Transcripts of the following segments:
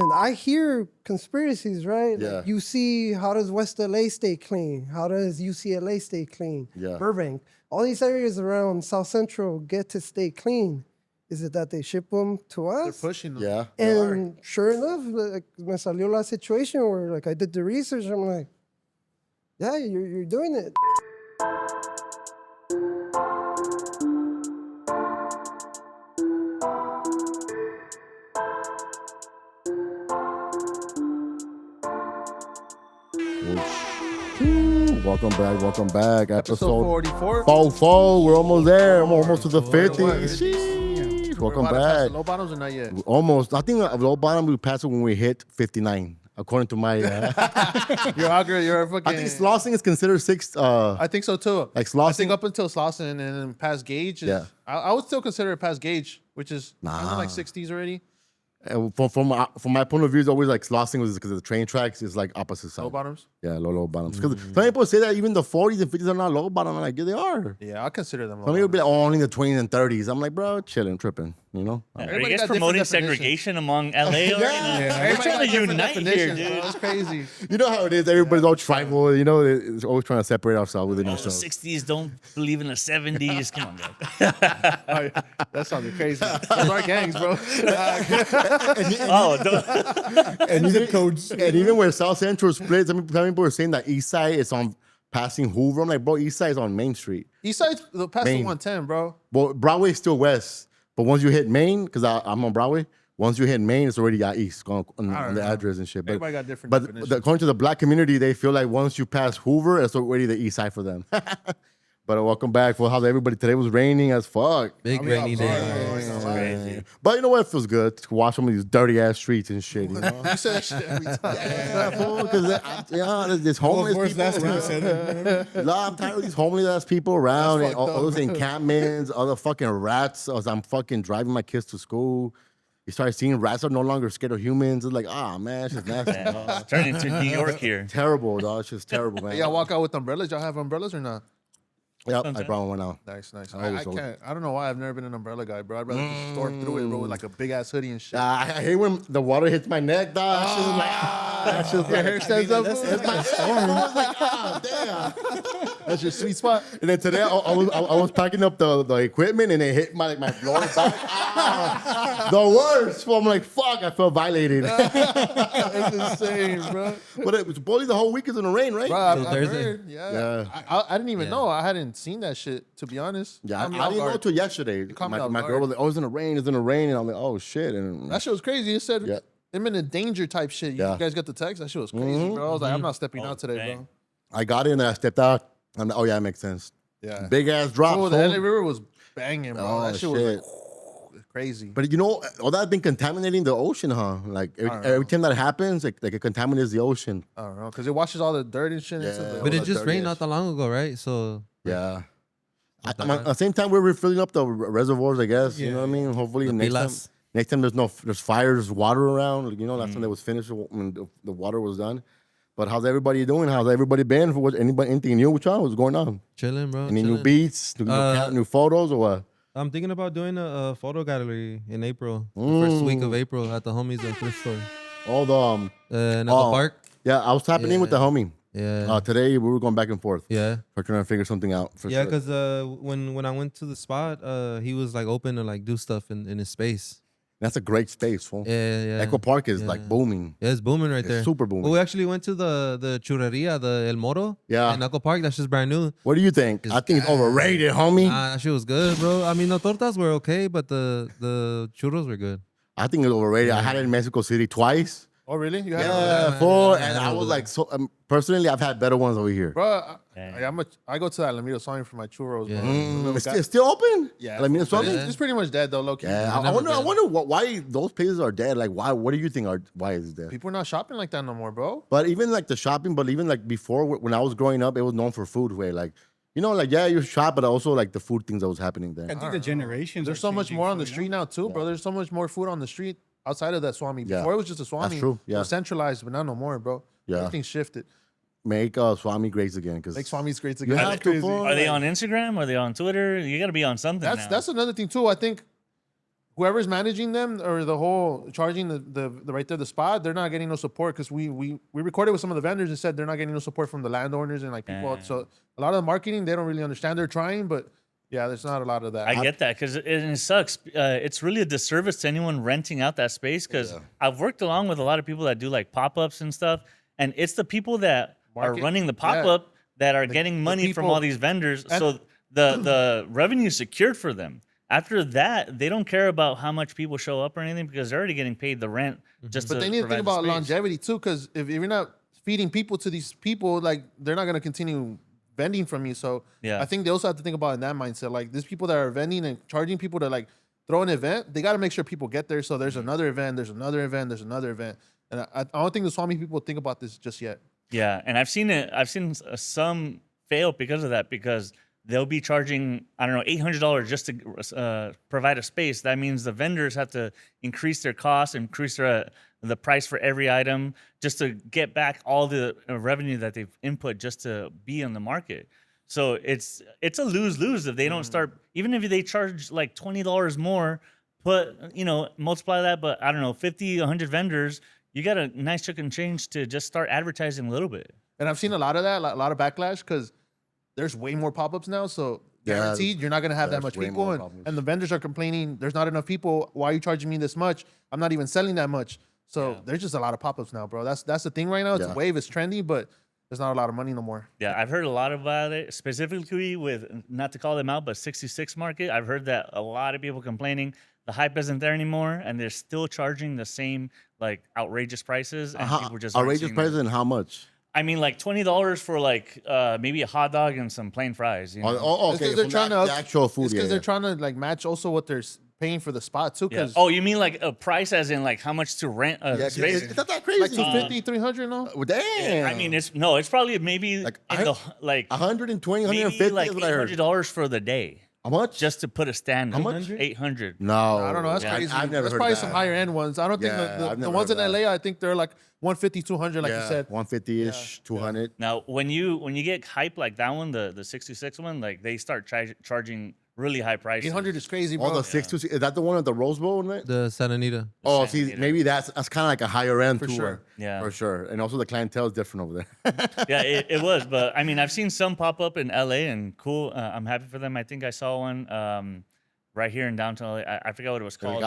And I hear conspiracies, right? Yeah. Like you see, how does West LA stay clean? How does UCLA stay clean? Yeah. Burbank. All these areas around South Central get to stay clean. Is it that they ship them to They're us? pushing them. Yeah. And sure enough, like, me salió la situation where like I did the research. I'm like, yeah, you're doing it. Welcome back. Episode 44. We're almost there. I'm almost to the 50. Sheesh. Welcome back. Low bottoms or not yet? Almost. I think low bottom we passed it when we hit 59, according to my. You're accurate. You're a fucking. I think Slossing is considered sixth. I think so too. Like I Slossing. think up until Slauson and then past Gauge. Yeah. I would still consider it past Gauge, which is kind of like 60s already. From my point of view, it's always like Slossing was because the train tracks is like opposite side. Low bottoms. Yeah, low bottoms. Because some people say that even the 40s and 50s are not low bottom. I'm like, yeah, they are. Yeah, I consider them low. Some people be like, oh, only the 20s and 30s. I'm like, bro, chilling, tripping, you know? Are you Everybody guys got promoting different segregation among LA already? Yeah, We're trying to unite here, dude. That's crazy. You know how it is. Everybody's all tribal. You know, it's always trying to separate ourselves within The ourselves. 60s don't believe in the 70s. Come on, bro. That sounded crazy. Those are gangs, bro. Oh, don't. And even codes. And even where South Central splits, some people were saying that East Side is on passing Hoover. I'm like, bro, East Side is on Main Street. East side's past the Main. 110, bro. Well, Broadway's still west. But once you hit Main, because I'm on Broadway, once you hit Main, it's already got east on the address and shit. But, Everybody got different but definitions. according to the black community, they feel like once you pass Hoover, it's already the east side for them. But welcome back. For how's everybody? Today was raining as fuck. Big rainy day. Crazy. But you know what? It feels good to watch some of these dirty ass streets and shit. You know? You say that shit every time. Yeah, fool, because there's homeless people around. I'm tired of these homeless ass people around and all those encampments, all the fucking rats. As I'm fucking driving my kids to school, you start seeing rats are no longer scared of humans. It's like, man, it's just nasty. Yeah, it's turning into New York here. Terrible, dog. It's just terrible, man. Hey, y'all walk out with umbrellas. Y'all have umbrellas or not? Yep, I brought one out. Nice. I can't. I don't know why I've never been an umbrella guy, bro. I'd rather just store through it, bro, with like a big ass hoodie and shit. I hate when the water hits my neck, dog. That shit is like, Your hair stands up. That's my storm. I was like, damn. That's your sweet spot. And then today I was packing up the equipment and it hit my floor back. The worst. So I'm like, fuck, I felt violated. That's insane, bro. But it was bully the whole week is in the rain, right? Bro, I've Thursday. heard. Yeah. I didn't even know. I hadn't seen that shit, to be honest. Yeah, I Caught me didn't off know guard. until yesterday. caught me My off girl guard. was like, oh, it's in the rain, And I'm like, oh, shit. And That shit was crazy. It said Yeah. imminent danger type shit. You Yeah. guys got the text? That shit was crazy, bro. I was like, I'm not stepping out today, dang. bro. I got in and I stepped out. I'm like, oh, yeah, it makes sense. Yeah. Big ass drop. Oh, the fool. LA River was banging, bro. Oh, that shit shit. was like, crazy. But you know, all that been contaminating the ocean, huh? Like every time that happens, like it contaminates the ocean. I don't know, because it washes all the dirt and shit into the But Oh, it just dirty rained ass. not that long ago, right? So Yeah. At the same time, we're refilling up the reservoirs, I guess. You know what I mean? Hopefully, pilas. next time there's fires, there's water around. Like, you know, last time that was finished when the water was done. But how's everybody doing? How's everybody been? Anything new with y'all? What's going on? chilling, bro. Any new chilling. beats, new photos, or what? I'm thinking about doing a photo gallery in April, the first week of April at the homies at thrift store, All the in Echo Park. Yeah, I was tapping in with the homie. Yeah, Today we were going back and forth. yeah, We're trying to figure something out. For yeah. sure. Because when I went to the spot, he was like open to like do stuff in his space. That's a great space, fool. Yeah. Echo Park is like booming. Yeah, it's booming right there. super booming. Well, we actually went to the churreria, the El Moro. Yeah. In Echo Park. That's just brand new. What do you think? I think it's overrated, homie. That shit was good, bro. I mean, the tortas were okay, but the churros were good. I think it's overrated. I had it in Mexico City twice. Oh, really? You had Yeah, it? fool. And I was like, so personally, I've had better ones over here. Bro, I go to that Alameda Swami for my churros, bro. It's still open? Yeah. Like, but Swami? it's pretty much dead, though, low-key. Yeah, I wonder why those places are dead. Like, why? What do you think why is it dead? People are not shopping like that no more, bro. But even like the shopping, but even like before when I was growing up, it was known for food. Way like, you know, like you shop, but also like the food things that was happening there. I think the generations. There's are so much changing more on the too, you street now, too, bro. There's so much more food on the street outside of that Swami. Yeah. Before it was just a Swami. That's true, yeah. It was centralized, but not no more, bro. Yeah. Everything's shifted. Make Swami greats again, because Make Swami's great you again. have That's to. crazy. fool. Are they on Instagram? Are they on Twitter? You got to be on something now. That's another thing, too. I think whoever's managing them or the whole charging the right there the spot, they're not getting no support because we recorded with some of the vendors and said they're not getting no support from the landowners and like people. So a lot of the marketing they don't really understand. They're trying, but yeah, there's not a lot of that. I get that because it sucks. It's really a disservice to anyone renting out that space because I've worked along with a lot of people that do like pop-ups and stuff, and it's the people that are running the pop-up that are getting money from all these vendors. So the revenue is secured for them. After that, they don't care about how much people show up or anything because they're already getting paid the rent. But they need to think about longevity too, because if you're not feeding people to these people, like they're not gonna continue vending from you. So I think they also have to think about in that mindset. Like these people that are vending and charging people to like throw an event, they got to make sure people get there. So there's another event, there's another event, there's another event, and I don't think the Swami people think about this just yet. Yeah, and I've seen some fail because of that because they'll be charging $800 just to provide a space. That means the vendors have to increase their costs, increase the price for every item just to get back all the revenue that they've input just to be on the market. So it's a lose-lose if they don't start, even if they charge like $20 more, multiply that, but 50, 100 vendors, you got a nice chunk and change to just start advertising a little bit. And I've seen a lot of that, a lot of backlash because there's way more pop-ups now. So guaranteed you're not going to have that much people. And the vendors are complaining, there's not enough people. Why are you charging me this much? I'm not even selling that much. So there's just a lot of pop-ups now, bro. That's the thing right now. It's a wave. It's trendy, but there's not a lot of money no more. Yeah, I've heard a lot about it, specifically with, not to call them out, but 66 Market. I've heard that a lot of people complaining the hype isn't there anymore, and they're still charging the same like outrageous prices. And people just outrageous prices and how much? I mean, like $20 for like maybe a hot dog and some plain fries. You know? Okay. They're trying to the actual food. Because they're trying to like match also what they're paying for the spot too. Yeah. Oh, you mean like a price as in like how much to rent a space? It's not that crazy. Like 250, 300, no? Damn. I mean, it's probably maybe like 120, 150 like is what I heard. $800 for the day. How much? Just to put a stand. How much? 800. No, I don't know. That's crazy. I've never That's heard probably that. some higher end ones. I don't think the ones in LA. I think they're like 150, 200, like you said. 150-ish, 200. Now, when you get hype like that one, the 66 one, like they start charging really high prices. 800 is crazy, bro. Oh, the 626. Is that the one at the Rose Bowl? Right? The Santa Anita. Oh, see, maybe that's kind of like a higher end For tour. sure. Yeah. For sure. And also the clientele is different over there. Yeah, it was. But I mean, I've seen some pop up in LA and cool. I'm happy for them. I think I saw one right here in downtown LA. I forgot what it was called.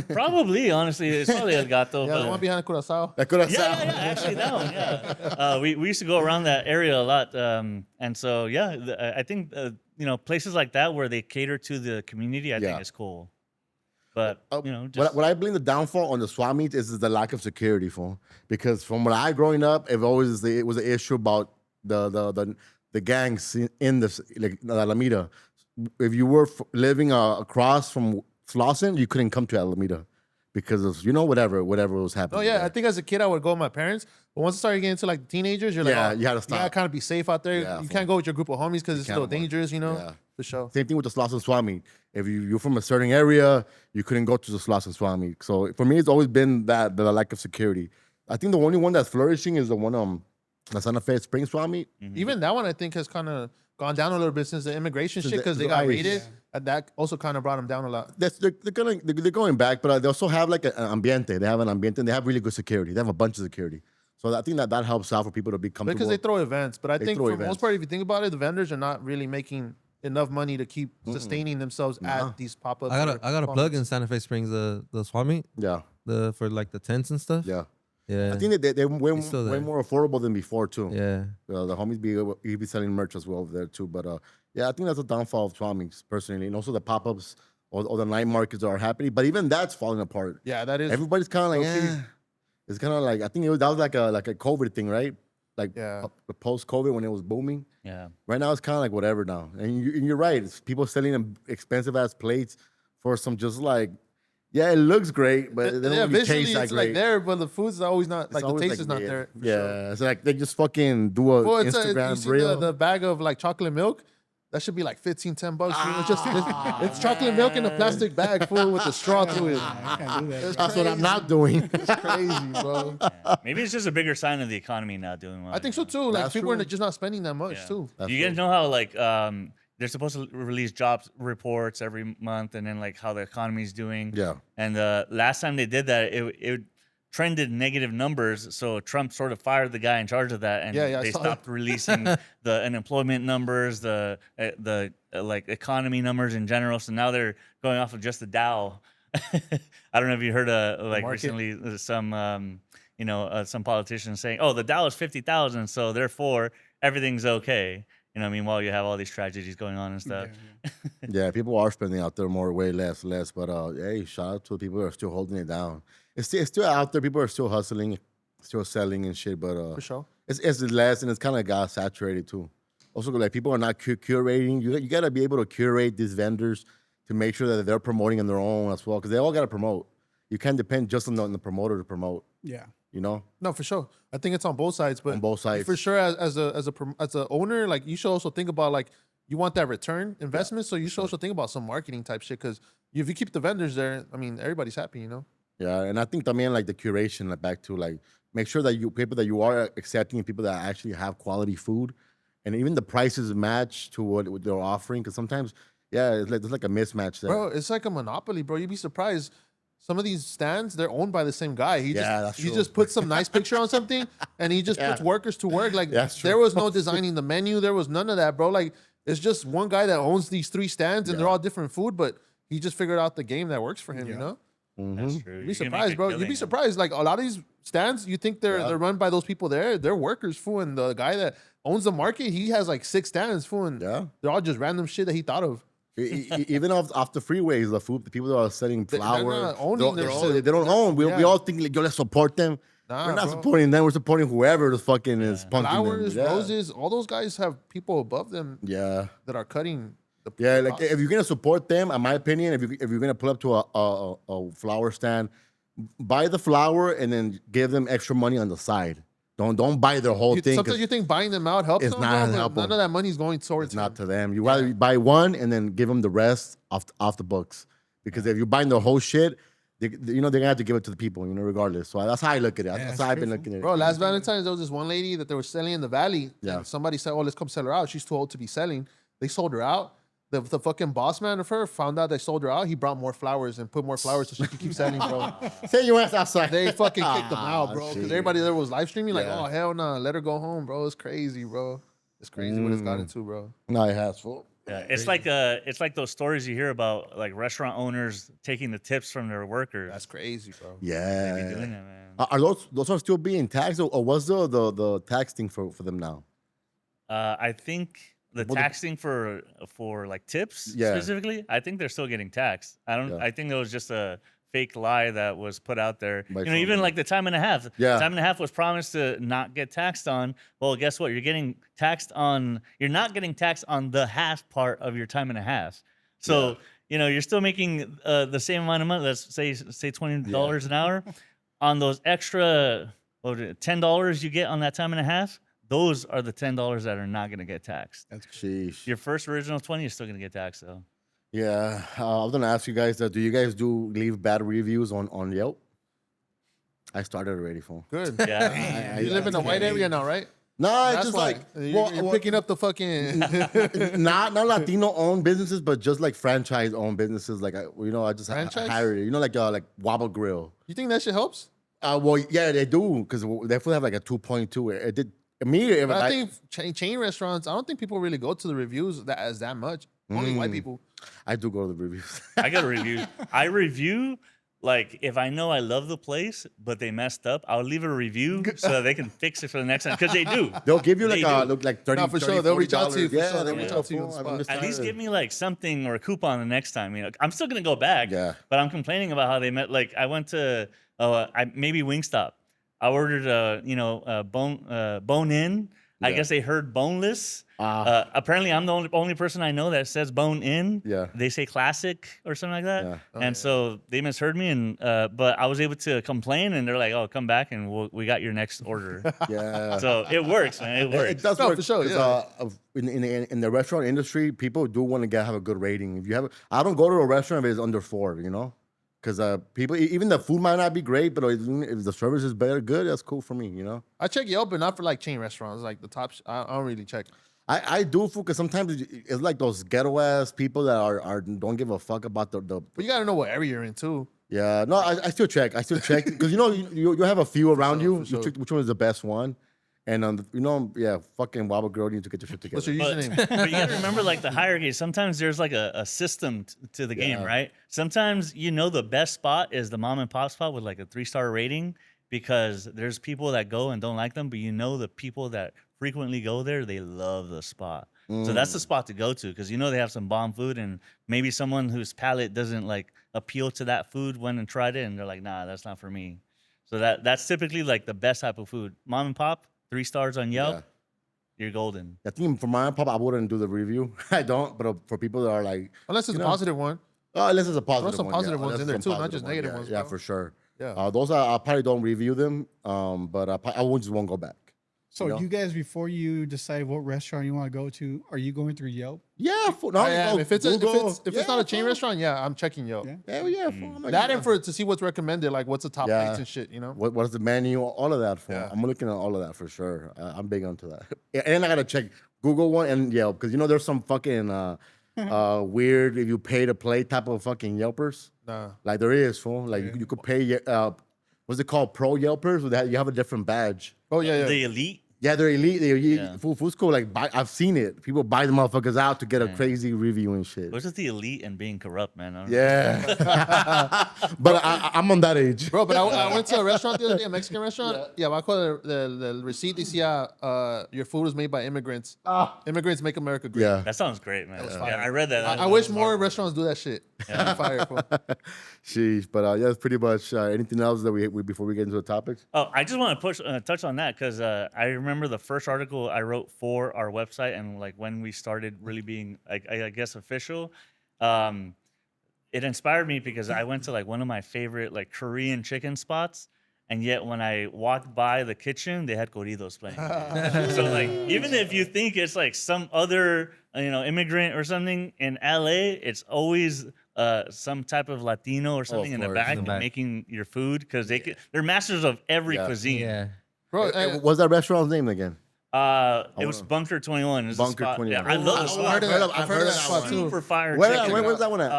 Probably, honestly. It's probably El Gato. Yeah, the one behind Curaçao. Yeah, actually that one, yeah. We used to go around that area a lot. And so, yeah, I think, places like that where they cater to the community, I think is cool. But, just... What I blame the downfall on the swap meets is the lack of security, fool. Because from when I growing up, it was an issue about the gangs in the Alameda. If you were living across from Slauson, you couldn't come to Alameda because of whatever was happening. Oh yeah, there. I think as a kid I would go with my parents, but once I started getting into like teenagers, you're like, you gotta stop. You gotta kind of be safe out there. Yeah, you can't go with your group of homies because it's still dangerous, Yeah. For sure. Same thing with the Slauson swap meet. If you're from a certain area, you couldn't go to the Slauson swap meet. So for me, it's always been the lack of security. I think the only one that's flourishing is the one the Santa Fe Spring swap meet. Mm-hmm. Even that one I think has kind of gone down a little bit since the immigration shit because they got raided. And that also kind of brought them down a lot. They're going back, but they also have like an ambiente. They have an ambiente and they have really good security. They have a bunch of security. So I think that helps out for people to be comfortable. Because they throw events. But I think for the most part, if you think about it, the vendors are not really making enough money to keep sustaining themselves at these pop-ups. I got a plug in Santa Fe Springs, the swap meet. Yeah. For like the tents and stuff. Yeah. Yeah. I think they're way more affordable than before too. Yeah. The homies be selling merch as well over there too. But yeah, I think that's a downfall of Swamings personally, and also the pop-ups or the night markets are happening. But even that's falling apart. Yeah, that is. Everybody's kind of like, It's kind of like I think that was like a COVID thing, right? Like post-COVID when it was booming. Yeah. Right now it's kind of like whatever now, and you're right. It's people selling them expensive ass plates for some just like. Yeah, it looks great, but it doesn't really taste that great. Like there, but the food's always not like the taste is not there. Yeah, it's like they just fucking do a Instagram reel. The bag of like chocolate milk, that should be like $15, $10. It's chocolate milk in a plastic bag full with a straw through it. I can't do that. That's what I'm not doing. It's crazy, bro. Yeah. Maybe it's just a bigger sign of the economy not doing well. I think so too. Like people are just not spending that much too. You guys know how like they're supposed to release jobs reports every month, and then like how the economy's doing. Yeah. And last time they did that, it trended negative numbers. So Trump sort of fired the guy in charge of that, and they stopped releasing the unemployment numbers, the like economy numbers in general. So now they're going off of just the Dow. I don't know if you heard like recently some some politicians saying, "Oh, the Dow is 50,000, so therefore everything's okay." You know what I mean? While you have all these tragedies going on and stuff. Yeah, people are spending out there more, way less. But hey, shout out to the people who are still holding it down. It's still out there. People are still hustling, still selling and shit. But for sure, it's less, and it's kind of got saturated too. Also, like people are not curating. You got to be able to curate these vendors to make sure that they're promoting on their own as well, because they all got to promote. You can't depend just on the promoter to promote. Yeah. You know? No, for sure. I think it's on both sides, but on both sides, for sure. As a owner, like you should also think about like you want that return investment, so you should also think about some marketing type shit. Because if you keep the vendors there, I mean, everybody's happy, you know. Yeah, and I think también like the curation, like back to like make sure that people that you are accepting, people that actually have quality food, and even the prices match to what they're offering. Because sometimes, yeah, there's like a mismatch there. Bro, it's like a monopoly, bro. You'd be surprised. Some of these stands, they're owned by the same guy. He just puts some nice picture on something, and he just puts workers to work. Like there was no designing the menu, there was none of that, bro. Like it's just one guy that owns these 3 stands, and they're all different food, but he just figured out the game that works for him. You know, That's true. you'd be surprised, bro. You'd be surprised. Like a lot of these stands, you think they're run by those people there. They're workers, fool, and the guy that owns the market, he has like 6 stands, fool, and they're all just random shit that he thought of. Even off the freeways, the people that are selling flour, they don't own. We all think like, yo, let's support them. We're not supporting them. We're supporting whoever the fucking is punking flowers, them. roses, all those guys have people above them. Yeah, that are cutting. Like if you're gonna support them, in my opinion, if you're gonna pull up to a flower stand, buy the flower and then give them extra money on the side. Don't buy their whole thing. Sometimes you think buying them out helps. It's them, not bro, helping. None of that money's going towards. It's not to them. You rather buy one and then give them the rest off the books. Because if you're buying the whole shit, they're gonna have to give it to the people, regardless. So that's how I look at it. That's how I've been looking at it. Bro, last Valentine's there was this one lady that they were selling in the valley. Yeah. And somebody said, "Oh, let's come sell her out." She's too old to be selling. They sold her out. The fucking boss man of her found out they sold her out. He brought more flowers and put more flowers so she could keep selling, bro. Say your ass outside. They fucking kicked them out, bro. Because everybody there was live streaming like, "Oh, hell no, let her go home, bro." It's crazy, bro. It's crazy what it's gotten to, bro. No, it has, fool. Yeah, it's like those stories you hear about like restaurant owners taking the tips from their workers. That's crazy, bro. Yeah. They be doing that, man. Are those are still being taxed, or what's the tax thing for them now? I think the taxing for like tips specifically, I think they're still getting taxed. I think it was just a fake lie that was put out there. Even like the time and a half. Yeah. Time and a half was promised to not get taxed on. Well, guess what? You're not getting taxed on the half part of your time and a half. So, you're still making the same amount of money. Let's say $20 an hour on those extra $10 you get on that time and a half. Those are the $10 that are not going to get taxed. Sheesh. Your first original 20 is still going to get taxed, though. Yeah, I was gonna ask you guys that. Do you guys leave bad reviews on Yelp? I started already, fool. Good. Yeah. You live in a white area now, right? No, it's That's just why. like You're picking up the fucking. not Latino owned businesses, but just like franchise owned businesses. Like I just hired it. Like Wobble Grill. You think that shit helps? Well, yeah, they do because they have like a 2.2. It did immediately. But I think chain restaurants. I don't think people really go to the reviews that much. Only white people. I do go to the reviews. I got a review. I review, like, if I know I love the place, but they messed up, I'll leave a review so that they can fix it for the next time. Because they do. They'll give you like $30. No, for sure. They'll reach out to you. Yeah, they'll reach out to you on the spot. At least give me like something or a coupon the next time. I'm still gonna go back. Yeah. But I'm complaining about how they met. Like I went to maybe Wingstop. I ordered bone in. I guess they heard boneless. Apparently, I'm the only person I know that says bone in. Yeah. They say classic or something like that. Yeah. And so they misheard me, and but I was able to complain, and they're like, "Oh, come back, and we got your next order." Yeah. So it works, man. It works. It does work for sure. In the restaurant industry, people do want to have a good rating. If you have, I don't go to a restaurant if it's under 4. Because people, even the food might not be great, but if the service is good, that's cool for me, I check Yelp, but not for like chain restaurants, like the top. I don't really check. I do food because sometimes it's like those ghetto ass people that are don't give a fuck about the But you gotta know what area you're in too. yeah. No, I still check. I still check because you have a few around you. You check which one is the best one, and fucking Wobble Girl, you need to get your shit together. What's your username? But you gotta remember, like the hierarchy. Sometimes there's like a system to the game, right? Sometimes the best spot is the mom and pop spot with like a 3-star rating because there's people that go and don't like them, but the people that frequently go there, they love the spot. So that's the spot to go to because they have some bomb food, and maybe someone whose palate doesn't like appeal to that food went and tried it, and they're like, nah, that's not for me. So that's typically like the best type of food. Mom and pop, 3 stars on Yelp, you're golden. I think for mom and pop, I wouldn't do the review. I don't, but for people that are like, unless it's a positive one. Unless it's a positive some one. positive ones Unless in there it's too, some not just positive negative one. ones. Yeah, Bro. for sure. Yeah. Those I probably don't review them, but I just won't go back. So you guys, before you decide what restaurant you want to go to, are you going through Yelp? Yeah, if it's not a chain restaurant, I'm checking Yelp. Hell yeah, That and to see what's recommended, like what's the top plates and shit, What's the menu, all of that for. Yeah. I'm looking at all of that for sure. I'm big onto that. And I gotta check Google one and Yelp because there's some fucking weird if you pay to play type of fucking Yelpers. Nah. Like there is, fool. Like you could pay. What's it called? Pro Yelpers. You have a different badge. Oh yeah. The elite. Yeah, they're elite. Food's cool. Like I've seen it. People buy the motherfuckers out to get a crazy review and shit. What's with the elite and being corrupt, man? I don't Yeah. But I'm on that age. Bro, but I went to a restaurant the other day, a Mexican restaurant. Yeah, I call it the receipt. They see your food is made by immigrants. Immigrants make America great. Yeah. That sounds great, man. Yeah, I read that. I wish more restaurants do that shit. Yeah. Fire. Sheesh. But that's pretty much anything else that we before we get into the topics? Oh, I just want to touch on that because I remember the first article I wrote for our website and like when we started really being, I guess, official. It inspired me because I went to like one of my favorite like Korean chicken spots. And yet, when I walked by the kitchen, they had corridos playing. So, like, even if you think it's like some other, immigrant or something in LA, it's always some type of Latino or something in the back making your food because they're masters of every cuisine. Yeah. Bro, What's that restaurant's name again? It was Bunker 21. Bunker 21. Yeah, I love the spot. I've heard of that spot too. Super fire. Where's that one at?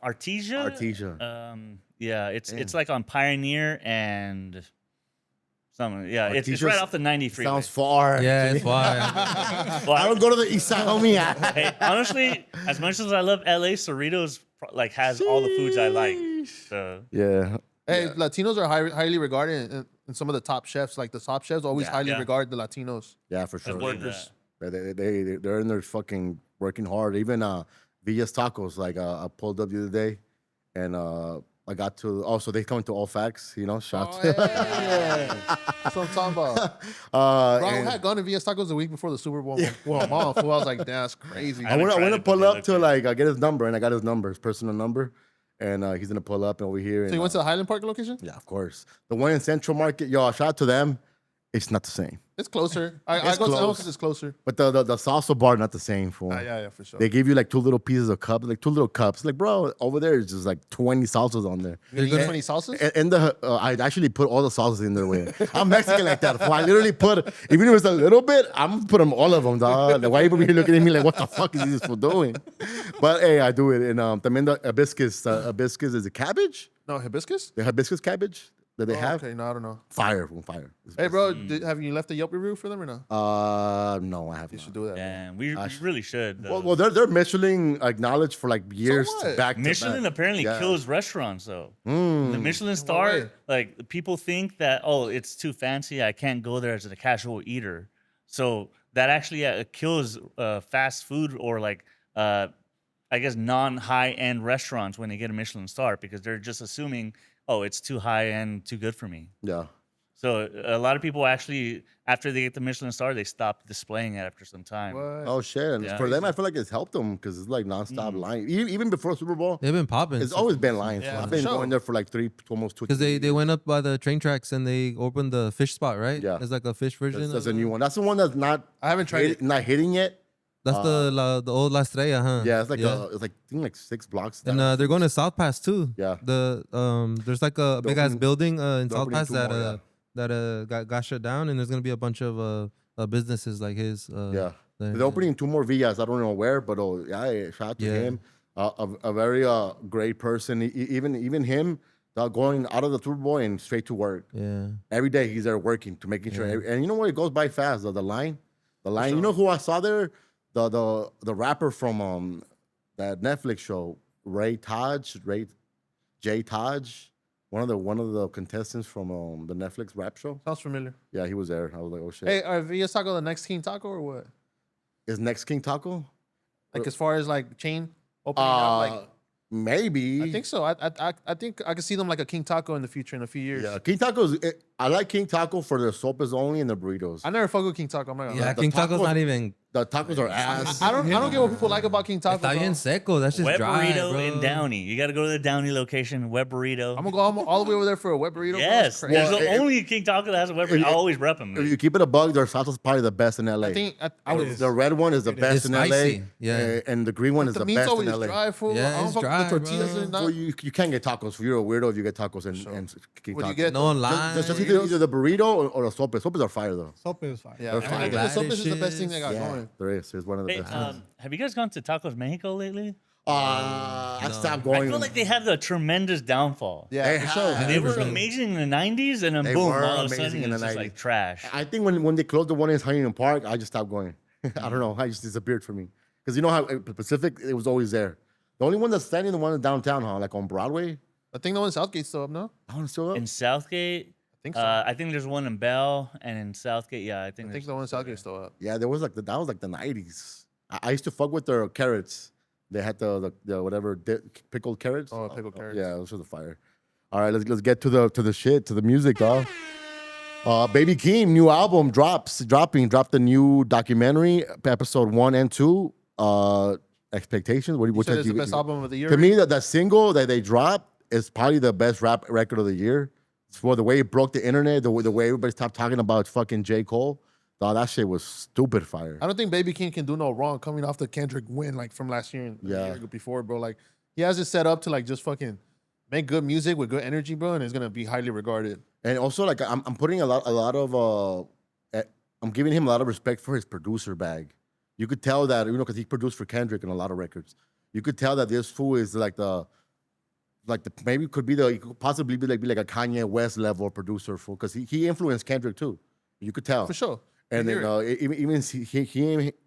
Artesia. Artesia. Yeah, it's like on Pioneer and something. Yeah, it's right off the 90 freeway. Sounds far. Yeah, it's fine. Well, I don't go to the east side, homie. Hey, honestly, as much as I love LA, Cerritos like has all the foods I like. So Yeah. Hey, Latinos are highly regarded, and some of the top chefs, like the top chefs, always highly regard the Latinos. Yeah, for sure. workers. They're in there fucking working hard. Even Villa's Tacos, like I pulled up the other day, and I got to. Also, they come to all facts. Shout. Yeah. That's what I'm talking about. Bro, I had gone to Villa's Tacos the week before the Super Bowl. Well, I was like, damn, that's crazy. I went to pull up to like get his number, and I got his number, his personal number. And he's gonna pull up over here. So you went to the Highland Park location? Yeah, of course. The one in Central Market, yo, shout out to them. It's not the same. It's closer. I It's go to close. because it's closer. But the salsa bar, not the same. Fool. Yeah, for sure. They give you like 2 little pieces of cups, like 2 little cups. Like, bro, over there is just like 20 salsas on there. You get 20 salsas? And I actually put all the salsas in there with. I'm Mexican like that. Fool. I literally put, even if it's a little bit, I'm gonna put them all of them, dog. Like, why you over here looking at me like, what the fuck is this fool doing? But hey, I do it. And también the hibiscus is it cabbage? No, hibiscus? The hibiscus cabbage that they have. Okay, no, I don't know. Fire. Hey, bro, have you left a Yelp review for them or no? No, I haven't. You should do that. And we really should. Well, they're Michelin acknowledged for like years what? back. To Michelin back. apparently kills restaurants, though. The Michelin star, way. like people think that it's too fancy. I can't go there as a casual eater. So that actually kills fast food or like I guess non-high end restaurants when they get a Michelin star because they're just assuming it's too high end, too good for me. Yeah. So a lot of people actually, after they get the Michelin star, they stop displaying it after some time. What? Oh shit! And Yeah. for them, I feel like it's helped them because it's like nonstop lying. Even before Super Bowl, They've been popping. it's always been lying. Yeah, I've for been sure. going there for like almost 2. Because they went up by the train tracks and they opened the fish spot, right? Yeah. It's like a fish version. That's of a new one. That's the one that's not. I haven't tried it. Not hitting yet. That's the old La Estrella, huh? Yeah, it's like it's like I think like 6 blocks. And down. they're going to South Pass too. Yeah. There's like a big ass opening- building in South opening Pass 2 more, that got shut down, and there's gonna be a bunch of businesses like his. Yeah. They're opening 2 more villas. I don't know where, but yeah, shout out to him. A very great person. Even him going out of the Super Bowl and straight to work. Yeah. Every day he's there working to making sure. And you know what? It goes by fast. The line. Sure. You know who I saw there? The rapper from that Netflix show, J. Taj. One of the contestants from the Netflix rap show. Sounds familiar. Yeah, he was there. I was like, oh shit. Hey, are Villas Taco the next King Taco or what? Is next King Taco? Like as far as like chain opening up, like maybe. I think so. I think I could see them like a King Taco in the future in a few years. Yeah, King Taco's. I like King Taco for their sopes only and the burritos. I never fuck with King Taco. I'm not gonna lie. King Taco's not even. The tacos are ass. I don't get what people like about King Taco. Está bien seco. That's just wet dry, burrito bro. in Downey. You got to go to the Downey location. Wet burrito. I'm gonna go all the way over there for a wet burrito. Yes, Bro. That's there's crazy. the only King Taco that has a wet burrito. I always rep them. If you keep it a bug, their salsa is probably the best in LA. I think I would. The red one is the best It's in spicy. LA. Yeah. And the green one is The the meat's best always in LA. dry, fool. Yeah, I don't it's fuck dry, with the tortillas bro. and Well, that. you can't get tacos. You're a weirdo if you get tacos and King What do you Tacos. get? No lime. Just either the burrito or the sopes. Sopes are fire though. Soap is fine. Yeah, They're I fine. think the sopes is the best Radishes. thing they got Yeah, going. there is. It's one of the Hey, best. have you guys gone to Tacos Mexico lately? I stopped I going. feel like they have the tremendous downfall. Yeah, They for sure. have. They were amazing in the 90s, and then They boom, were all of a amazing sudden in the it's just 90s. like trash. I think when they closed the one in Huntington Park, I just stopped going. I don't know. I just disappeared from me. Because you know how Pacific, it was always there. The only one that's standing, the one in downtown, huh? Like on Broadway. I think the one in Southgate's still up, no? I want to still up. In Southgate, I think so. I think there's one in Bell, and in Southgate, yeah, I think I think the one in Southgate's still up. Yeah, there was like that was like the 90s. I used to fuck with their carrots. They had the whatever pickled carrots. Oh, pickled carrots. Yeah, those are the fire. All right, let's get to the music, dog. Baby Keem, new album dropped the new documentary, episode 1 and 2. Expectations. You said it's the best album of the year. To me, that single that they dropped is probably the best rap record of the year. For the way it broke the internet, the way everybody stopped talking about fucking J. Cole. Dog, that shit was stupid fire. I don't think Baby King can do no wrong coming off the Kendrick win like from last year and the year before, bro. Like he has it set up to like just fucking make good music with good energy, bro, and it's gonna be highly regarded. And also, like I'm putting a lot of I'm giving him a lot of respect for his producer bag. You could tell that, because he produced for Kendrick and a lot of records. You could tell that this fool is like the maybe he could possibly be like a Kanye West level producer fool, because he influenced Kendrick too. You could tell For sure. And then even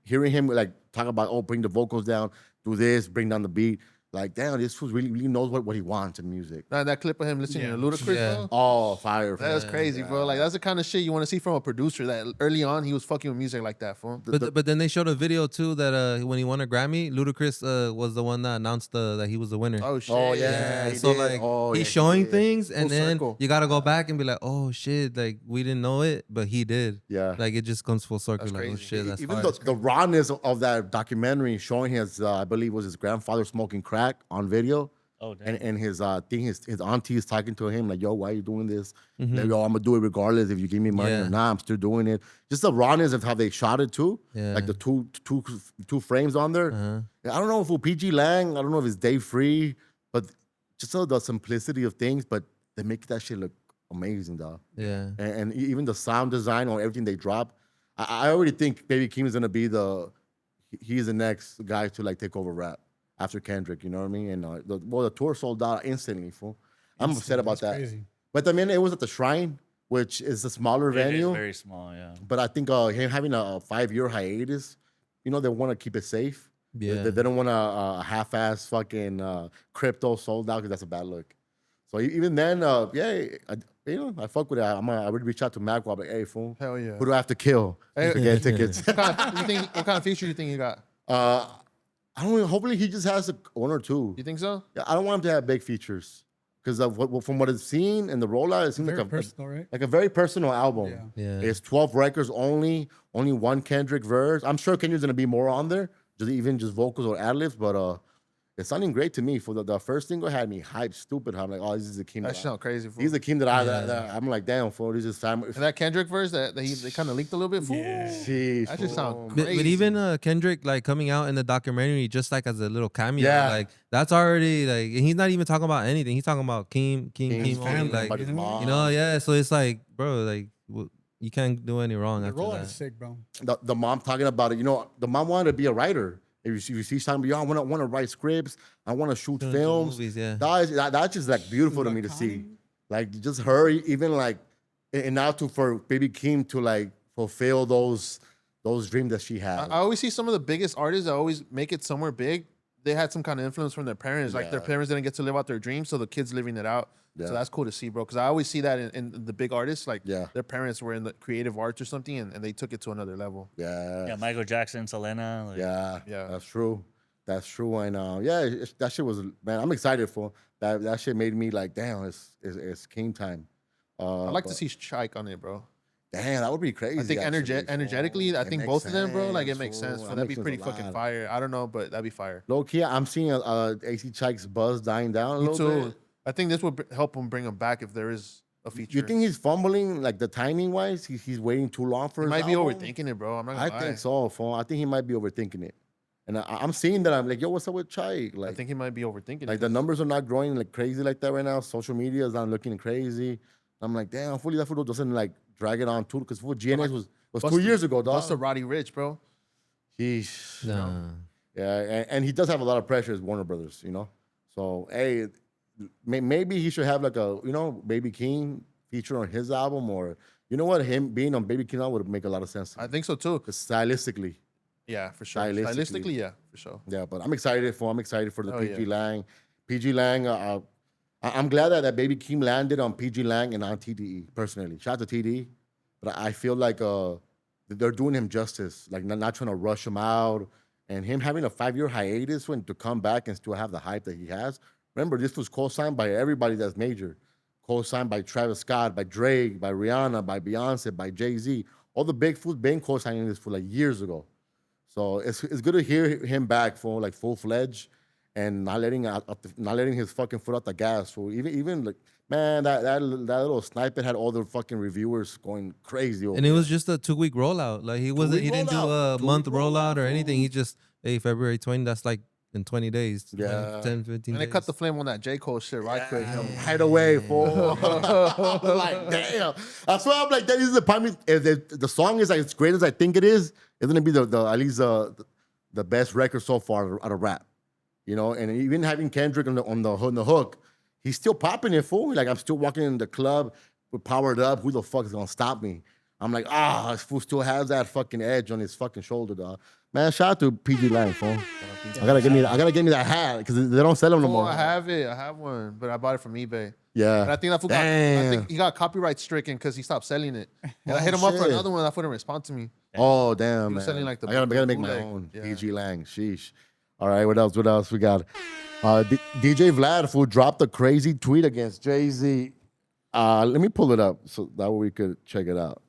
hearing him like talk about bring the vocals down, do this, bring down the beat. Like, damn, this fool really knows what he wants in music. That clip of him listening to Ludacris, bro. Oh, fire. That was crazy, bro. Like, that's the kind of shit you want to see from a producer that early on he was fucking with music like that, fool. But then they showed a video too that when he won a Grammy, Ludacris was the one that announced that he was the winner. Oh, shit. Oh, yeah. he So did. like he's showing things, and Full then circle. you gotta go back and be like, oh shit, like we didn't know it, but he did. Yeah. Like it just comes full circle. That's Like, oh crazy. shit, that's Even fire. the rawness of that documentary showing his, I believe, was his grandfather smoking crack on video. Oh, damn. And his his auntie is talking to him like, yo, why are you doing this? Like, yo, I'm gonna do it regardless if you give me money or not. I'm still doing it. Just the rawness of how they shot it too. Yeah. Like the two frames on there. I don't know if it's PG Lang. I don't know if it's Dave Free, but just the simplicity of things. But they make that shit look amazing, dog. Yeah. And even the sound design or everything they drop. I already think Baby Keem is gonna be he's the next guy to like take over rap after Kendrick, you know what I mean? And the tour sold out instantly, fool. I'm upset about that. Crazy. But I mean, it was at the Shrine, which is a smaller It venue. is very small, yeah. But I think him having a 5-year hiatus, they want to keep it safe. Yeah. They don't want a half-ass fucking crypto sold out because that's a bad look. So even then, I fuck with it. I would reach out to Magwell, like, hey, fool, Hell yeah. who do I have to kill to get tickets? What kind of feature you think you got? I don't know. Hopefully, he just has one or two. You think so? Yeah, I don't want him to have big features because from what it's seen and the rollout, it seems Very like personal, right? like a very personal album. Yeah. Yeah. It's 12 records only one Kendrick verse. I'm sure Kendrick's gonna be more on there, just vocals or ad libs, but it's sounding great to me. For the first single had me hyped, stupid. I'm like, oh, this is the Keem. That sound crazy, fool. He's the Keem that I'm like, damn, fool. This is family. And that Kendrick verse they kind of leaked a little bit, fool. Sheesh, That just fool. sound But crazy. even Kendrick like coming out in the documentary just like as a little cameo, Yeah. like that's already like he's not even talking about anything. He's talking about Keem Keem's only, family, like about his mom. yeah. So it's like, bro, like you can't do any wrong The after rollout that. is sick, bro. The mom talking about it. You know, the mom wanted to be a writer. If you see something, yo, I want to write scripts. I want to shoot Turn into films. movies, yeah. That's just like beautiful to me to see. Like just her, even like, and now for baby Keem to like fulfill those dreams that she had. I always see some of the biggest artists that always make it somewhere big. They had some kind of influence from their parents. Like their parents didn't get to live out their dreams, so the kids living it out. Yeah. So that's cool to see, bro. Because I always see that in the big artists. Like Yeah. their parents were in the creative arts or something, and they took it to another level. Yeah, Michael Jackson, Selena. Like, Yeah, that's true. That's true. And that shit was, man, I'm excited for that. That shit made me like, damn, it's Keem time. I'd like to see Shike on it, bro. Damn, that would be crazy. I think actually. energetically, I It think makes both of them, bro. Like it sense, makes sense. fool. So That that'd be makes pretty sense a fucking lot. fire. I don't know, but that'd be fire. Low key, I'm seeing AC Chike's buzz dying down a Me little too. bit. I think this would help him bring him back if there is a feature. You think he's fumbling, like the timing wise? He's waiting too long for he his might be album? overthinking it, bro? I'm not I gonna lie. think so, fool. I think he might be overthinking it. And I'm seeing that. I'm like, yo, what's up with Chike? I Like, think he might be overthinking like it. the numbers are not growing like crazy like that right now. Social media is not looking crazy. I'm like, damn, hopefully that fool doesn't like drag it on too, because GNX was 2 years ago, dog. That's the Roddy Rich, bro. Sheesh. Nah. Yeah, and he does have a lot of pressure as Warner Brothers, you know. So hey, maybe he should have like a, you know, Baby Keem feature on his album, or you know what, him being on Baby Keem album would make a lot of sense. I think so too. 'Cause stylistically, Yeah, for sure. Stylistically. Stylistically, yeah, for sure. yeah. But I'm excited for the Oh, PG yeah. Lang. PG Lang. I'm glad that Baby Keem landed on PG Lang and on TDE personally. Shout out to TDE, but I feel like they're doing him justice. Like not trying to rush him out, and him having a 5-year hiatus when to come back and still have the hype that he has. Remember, this was co-signed by everybody that's major. Co-signed by Travis Scott, by Drake, by Rihanna, by Beyonce, by Jay-Z. All the big fools been co-signing this for like years ago. So it's good to hear him back for like full-fledged and not letting his fucking foot out the gas. So even like, man, that little sniper had all the fucking reviewers going crazy over And it was just a 2-week rollout. Like he didn't do a 2-week month rollout, rollout or anything. He just, hey, February 20, that's like in 20 days. Yeah. 10, 15 And days. they cut the flame on that J. Cole shit right quick. right away, fool. Like, damn. That's why I'm like, that is the point. If the song is like as great as I think it is, it's gonna be the at least the best record so far out of rap. You know, and even having Kendrick on the hook, he's still popping it, fool. Like I'm still walking in the club with Powered Up. Who the fuck is gonna stop me? I'm like, this fool still has that fucking edge on his fucking shoulder, dog. Man, shout out to PG Lang, fool. I gotta get me that hat because they don't sell them no Oh, more. I have it. I have one, but I bought it from eBay. Yeah. And I think that fool I think he got copyright stricken because he stopped selling it. And I hit him up for shit. another one. That fool didn't respond to me. Oh damn, He man! was selling, like, the I gotta make my bootleg. own Yeah. PG Lang. Sheesh. All right, what else? What else we got? DJ Vlad who dropped a crazy tweet against Jay-Z. Let me pull it up so that way we could check it out.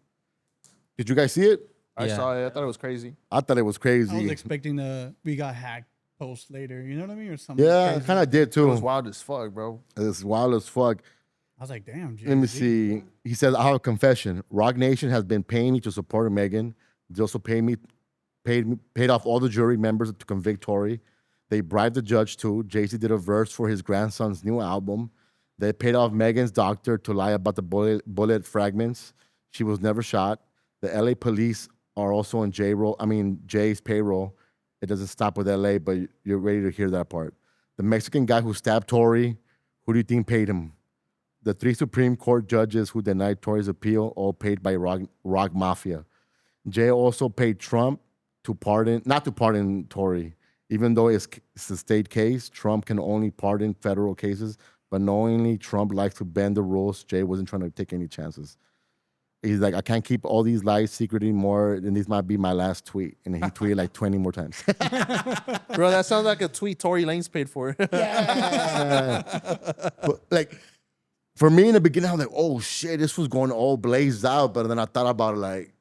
Did you guys see it? I Yeah. saw it. I thought it was crazy. I thought it was I crazy. was expecting the "we got hacked" post later. You know what I mean, or something. Yeah, I crazy. kind of did It too. was wild as fuck, bro. It's wild as fuck. I was like, damn. Let me Jay-Z. see. He says, I have a confession. Rock Nation has been paying me to support Megan. They also paid off all the jury members to convict Tory. They bribed the judge too. Jay-Z did a verse for his grandson's new album. They paid off Megan's doctor to lie about the bullet fragments. She was never shot. The LA police are also on Jay's payroll. It doesn't stop with LA, but you're ready to hear that part. The Mexican guy who stabbed Tory, who do you think paid him? The 3 Supreme Court judges who denied Tory's appeal, all paid by Rock Mafia. Jay also paid Trump not to pardon Tory. Even though it's a state case, Trump can only pardon federal cases, but knowingly Trump likes to bend the rules. Jay wasn't trying to take any chances. He's like, I can't keep all these lies secret anymore, and this might be my last tweet. And he tweeted like 20 more times. Bro, that sounds like a tweet Tory Lanez paid for. But like, for me in the beginning, I was like, oh shit, this was going all blazed out. But then I thought about it, like,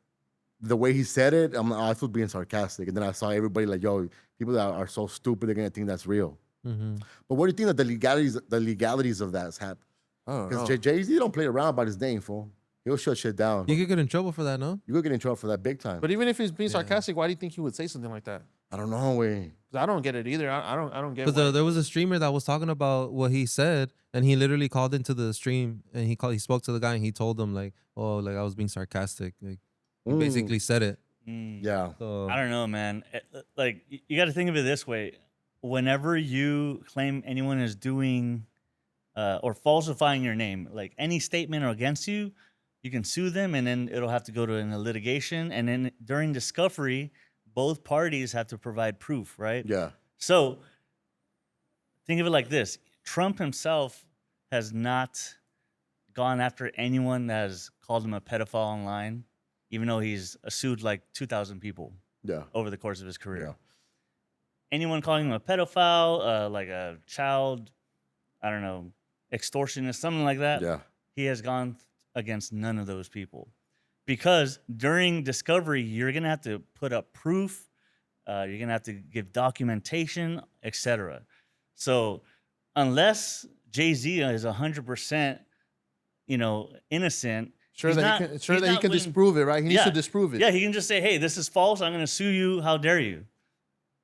the way he said it, I was being sarcastic. And then I saw everybody like, yo, people that are so stupid, they're going to think that's real. Mm-hmm. But what do you think that the legalities of that has happened? Oh, Because no. Jay-Z don't play around about his name, fool. He'll shut shit down. You could get in trouble for that, no? You could get in trouble for that big time. But even if he's being sarcastic, why do you think he would say something like that? I don't know, way. I don't get it either. I don't get. Because there was a streamer that was talking about what he said, and he literally called into the stream and he spoke to the guy and he told him like, oh, like I was being sarcastic. Like he basically said it. Yeah. So I don't know, man. Like you got to think of it this way: whenever you claim anyone is doing or falsifying your name, like any statement or against you, you can sue them, and then it'll have to go to a litigation, and then during discovery, both parties have to provide proof, right? Yeah. So think of it like this: Trump himself has not gone after anyone that has called him a pedophile online, even though he's sued like 2,000 people Yeah. over the course of his career. Yeah. Anyone calling him a pedophile, like a child, I don't know, extortionist, something like that, Yeah. he has gone against none of those people. Because during discovery, you're going to have to put up proof, you're going to have to give documentation, etc. So unless Jay-Z is 100%, innocent, Sure that he can disprove it, right? He needs to disprove it. Yeah, he can just say, hey, this is false. I'm going to sue you. How dare you?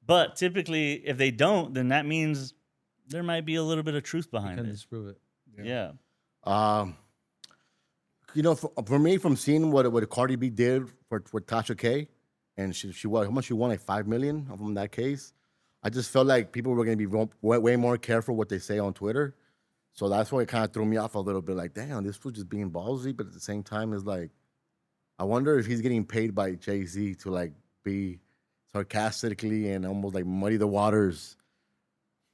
But typically, if they don't, then that means there might be a little bit of truth behind can it. disprove it. Yeah. For me, from seeing what Cardi B did for Tasha K, and she won, how much she won, like $5 million from that case. I just felt like people were going to be way more careful what they say on Twitter. So that's why it kind of threw me off a little bit. Like, damn, this was just being ballsy. But at the same time, it's like, I wonder if he's getting paid by Jay-Z to like be sarcastically and almost like muddy the waters.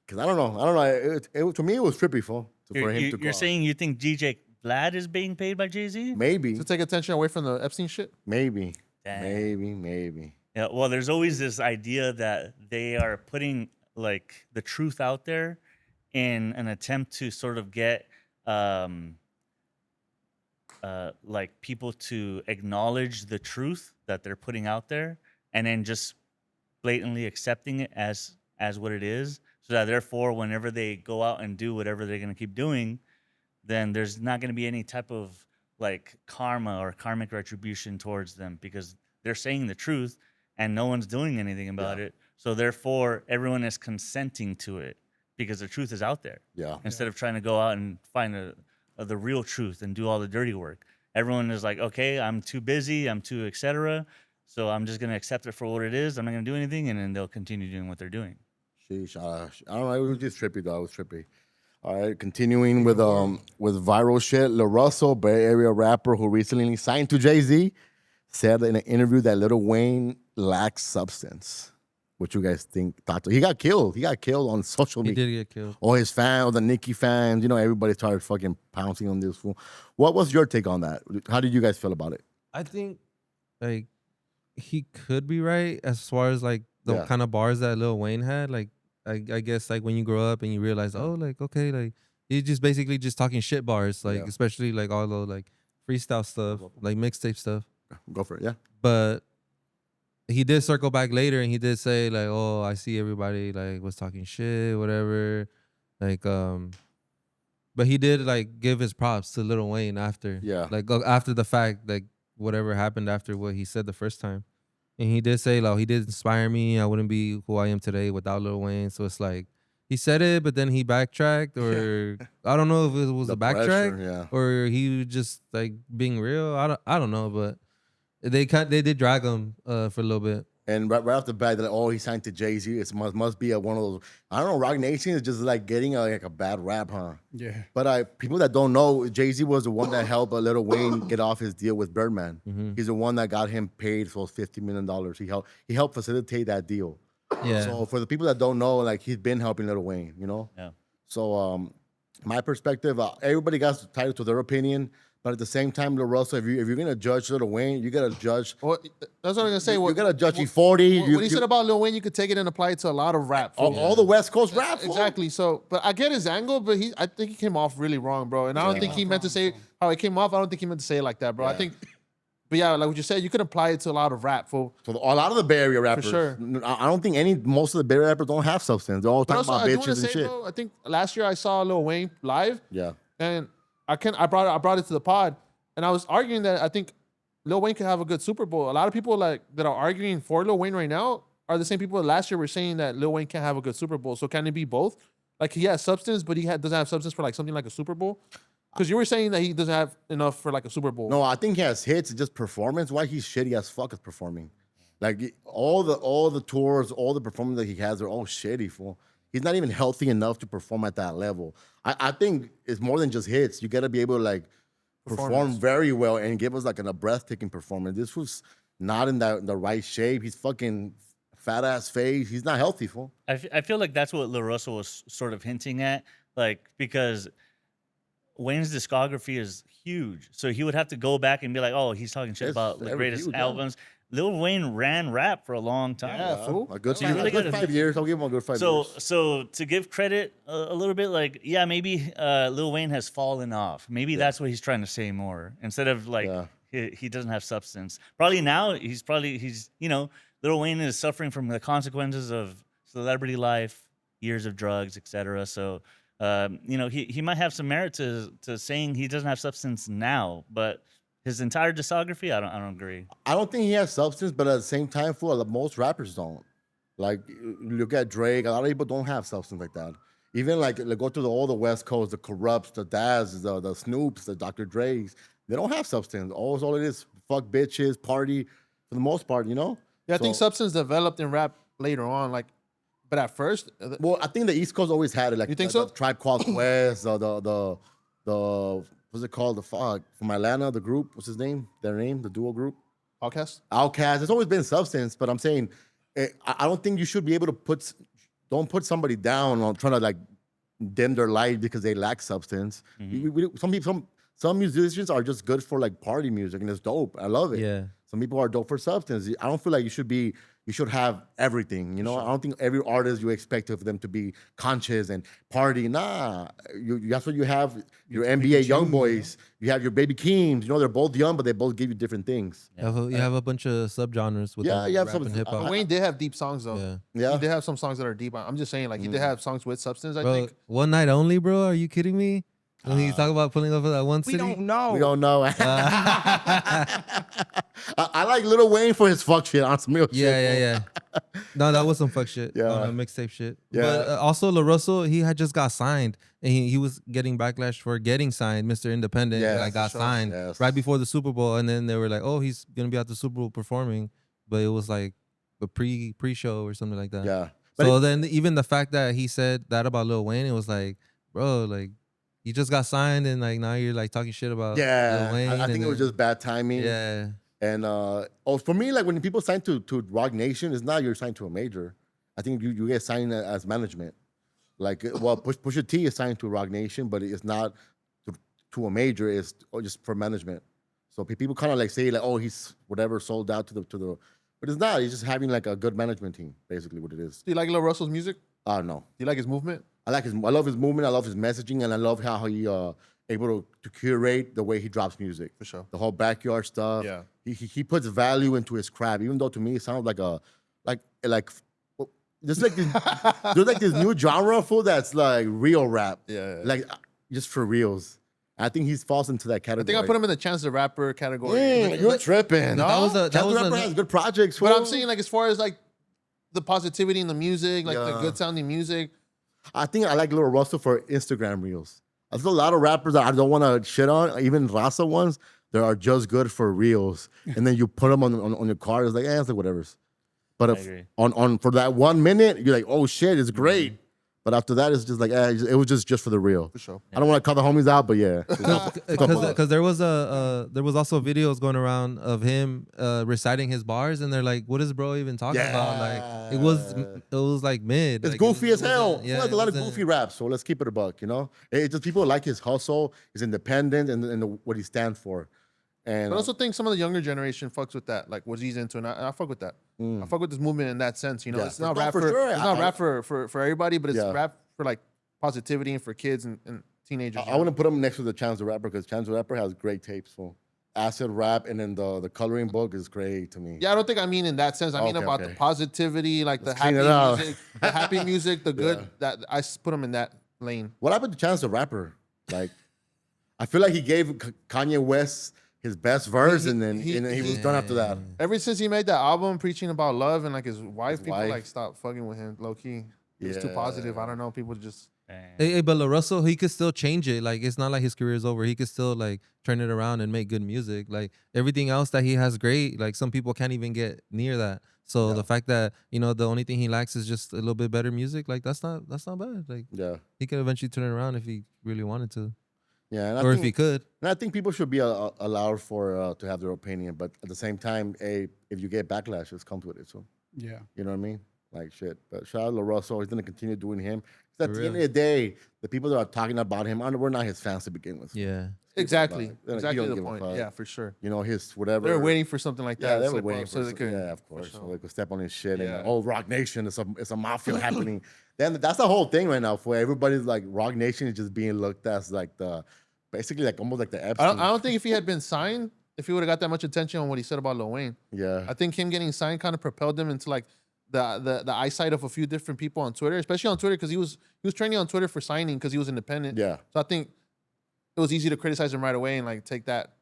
Because I don't know. To me, it was trippy for him to. You're saying you think DJ Vlad is being paid by Jay-Z? Maybe. To take attention away from the Epstein shit? Maybe. Damn. Maybe. Yeah, well, there's always this idea that they are putting like the truth out there in an attempt to sort of get like people to acknowledge the truth that they're putting out there, and then just blatantly accepting it as what it is, so that therefore whenever they go out and do whatever they're going to keep doing, then there's not going to be any type of like karma or karmic retribution towards them, because they're saying the truth and no one's doing anything about it. So therefore everyone is consenting to it because the truth is out there. Yeah. Instead of trying to go out and find the real truth and do all the dirty work. Everyone is like, okay, I'm too busy, I'm too etc. So I'm just going to accept it for what it is. I'm not going to do anything, and then they'll continue doing what they're doing. Sheesh. I don't know. It was just trippy, though. It was trippy. All right, continuing with viral shit. Lar Russell, Bay Area rapper who recently signed to Jay-Z, said in an interview that Lil Wayne lacks substance. What you guys think? He got killed. He got killed on social media. He did get killed. All his fans, all the Nicki fans, everybody started fucking pouncing on this fool. What was your take on that? How did you guys feel about it? I think like he could be right as far as like the kind of bars that Lil Wayne had. Like I guess like when you grow up and you realize, oh, like okay, like he's just basically just talking shit bars, like especially like all the like freestyle stuff, like mixtape stuff. Go for it, yeah. But he did circle back later and he did say like, oh, I see everybody like was talking shit, whatever. Like but he did like give his props to Lil Wayne after. Yeah. Like after the fact, like whatever happened after what he said the first time. And he did say like he did inspire me. I wouldn't be who I am today without Lil Wayne. So it's like he said it, but then he backtracked, or I don't know if it was a backtrack, or he was just like being real. I don't know, but they did drag him for a little bit. And right off the bat, they're like, oh, he signed to Jay-Z. It must be one of those. I don't know. Rock Nation is just like getting a bad rap, huh? Yeah. But people that don't know, Jay-Z was the one that helped Lil Wayne get off his deal with Birdman. Mm-hmm. He's the one that got him paid for $50 million. He helped facilitate that deal. Yeah. So for the people that don't know, like he's been helping Lil Wayne, Yeah. So my perspective, everybody got entitled to their opinion. But at the same time, Lar Russell, if you're gonna judge Lil Wayne, you gotta judge. Well, that's what I'm gonna say. You gotta judge E40. What he said about Lil Wayne, you could take it and apply it to a lot of rap. All the West Coast rap. Exactly. So, but I get his angle, but I think he came off really wrong, bro. And I don't think he meant to say how it came off. I don't think he meant to say it like that, bro. I think, but yeah, like what you said, you could apply it to a lot of rap, fool. So a lot of the Bay Area rappers. For sure. I don't think most of the Bay Area rappers don't have substance. They're all talking about bitches and shit. Bro, I think last year I saw Lil Wayne live. Yeah. And I brought it to the pod. And I was arguing that I think Lil Wayne could have a good Super Bowl. A lot of people like that are arguing for Lil Wayne right now are the same people that last year were saying that Lil Wayne can't have a good Super Bowl. So can it be both? Like he has substance, but doesn't have substance for like something like a Super Bowl. Because you were saying that he doesn't have enough for like a Super Bowl. No, I think he has hits. It's just performance. Why he's shitty as fuck at performing. Like all the tours, all the performances that he has are all shitty. Fool. He's not even healthy enough to perform at that level. I think it's more than just hits. You got to be able to like perform very well and give us like a breathtaking performance. This was not in the right shape. He's fucking fat ass face. He's not healthy, fool. I feel like that's what Lil Russell was sort of hinting at, like because Wayne's discography is huge, so he would have to go back and be like, "Oh, he's talking shit about the greatest albums." Lil Wayne ran rap for a long time. Yeah, fool. A good, really a good good. 5 years. I'll give him a good 5 years. So to give credit a little bit, like, yeah, maybe Lil Wayne has fallen off. Maybe that's what he's trying to say more instead of like he doesn't have substance. Probably now he's Lil Wayne is suffering from the consequences of celebrity life, years of drugs, etc. So. He might have some merit to saying he doesn't have substance now, but his entire discography, I don't agree. I don't think he has substance, but at the same time, fool, most rappers don't. Like, look at Drake. A lot of people don't have substance like that. Even like go to all the West Coast, the Corrupts, the Daz, the Snoops, the Dr. Dre's. They don't have substance. All it is, fuck bitches, party, for the most part, you know? Yeah, I think substance developed in rap later on, like. But at first, well, I think the East Coast always had it. Like you think the so? Tribe Called Quest, the what's it called? The fuck from Atlanta, the group. What's his name? Their name, the duo group. Outkast. There's always been substance, but I'm saying I don't think you should be able to don't put somebody down on trying to like dim their light because they lack substance. Mm-hmm. Some musicians are just good for like party music and it's dope. I love it. Yeah. Some people are dope for substance. I don't feel like you should have everything, you know? I don't think every artist you expect of them to be conscious and party. Nah, that's what you have. Your NBA young boys. You have your baby Keems. You know, they're both young, but they both give you different things. You have a bunch of subgenres with you have rap some and hip hop. Wayne did have deep songs though. Yeah. He did have some songs that are deep. I'm just saying, like he did have songs with substance. I think. One Night Only, bro. Are you kidding me? When he's talking about pulling up at that one city. We don't know. I like Lil Wayne for his fuck shit on some real shit. Yeah. No, that was some fuck shit. Yeah. Mixtape shit. Yeah. But also, Lar Russell, he had just got signed. And he was getting backlash for getting signed, Mr. Independent. Yes, like got signed right before the Super Bowl. And then they were like, oh, he's going to be at the Super Bowl performing. But it was like a pre-show or something like that. Yeah. So then even the fact that he said that about Lil Wayne, it was like, bro, like, you just got signed and like now you're like talking shit about Lil Wayne. I think it was just bad timing. Yeah. And for me, like when people sign to Rock Nation, it's not you're signed to a major. I think you get signed as management. Like, well, Pusha T is signed to Rock Nation, but it's not to a major. It's just for management. So people kind of like say like, oh, he's whatever sold out to the, but it's not. He's just having like a good management team, basically what it is. Do you like Lil Russell's music? No. Do you like his movement? I love his movement. I love his messaging, and I love how he able to curate the way he drops music. For sure. The whole backyard stuff. Yeah. He puts value into his craft, even though to me it sounds like there's like this new genre full that's like real rap. Yeah. Like just for reals. I think he falls into that category. I think I put him in the Chance the Rapper category. You're tripping. No? Chance the Rapper has good projects. But I'm saying like as far as like the positivity in the music, like the good sounding music. I think I like Lil Russell for Instagram reels. There's a lot of rappers that I don't want to shit on, even Rasa ones. They are just good for reels, and then you put them on your car. It's like, it's like whatever's. But if on for that 1 minute, you're like, oh shit, it's great. But after that, it's just like, it was just for the real. For sure. I don't want to call the homies out, but yeah. Because there was also videos going around of him reciting his bars, and they're like, "What is bro even talking about?" Like it was like mid. It's like, goofy as hell. Yeah, There's a lot of goofy raps, so let's keep it a buck. You know, it's just people like his hustle, his independence, and what he stands for. And but I also think some of the younger generation fucks with that, like what he's into, and I fuck with that. I fuck with this movement in that sense. You know, it's not rap for sure. It's not rap for everybody, but it's rap for like positivity and for kids and teenagers. I want to put him next to the Chance the Rapper because Chance the Rapper has great tapes. So acid rap, and then the coloring book is great to me. Yeah, I don't think I mean in that sense. I mean about the positivity, like Let's the happy clean it out. music, the happy music, the good. That I put him in that lane. What happened to Chance the Rapper? Like, I feel like he gave Kanye West his best verse, and then he- he was done after that. Ever since he made that album preaching about love and like his wife, people wife. like stopped fucking with him low key. He was too positive. I don't know. People just Hey, but Lar Russell, he could still change it. Like, it's not like his career is over. He could still like turn it around and make good music. Like everything else that he has great. Like some people can't even get near that. So the fact that the only thing he lacks is just a little bit better music. Like that's not bad. Like he could eventually turn it around if he really wanted to. Yeah, or if he could. And I think people should be allowed for to have their opinion, but at the same time, if you get backlash, it comes with it. So Yeah. you know what I mean? Like shit. But shout out to Russell. He's gonna continue doing him. 'Cause at the end of the day, the people that are talking about him, we're not his fans to begin with. Yeah. exactly Like, exactly he don't the give a point. fuck. Yeah, for sure. You know, his whatever. They were waiting for something like Yeah, that. they to were slip waiting up for they could. yeah, of course. sure. So they could step on his shit Yeah. and Rock Nation, it's a mafia happening. Then that's the whole thing right now. For everybody's like Rock Nation is just being looked at as like basically like almost like the Epstein. I don't think if he had been signed, if he would have got that much attention on what he said about Lil Wayne. Yeah. I think him getting signed kind of propelled him into like the eyesight of a few different people on Twitter, especially on Twitter because he was trending on Twitter for signing because he was independent. Yeah. So I think it was easy to criticize him right away and like take that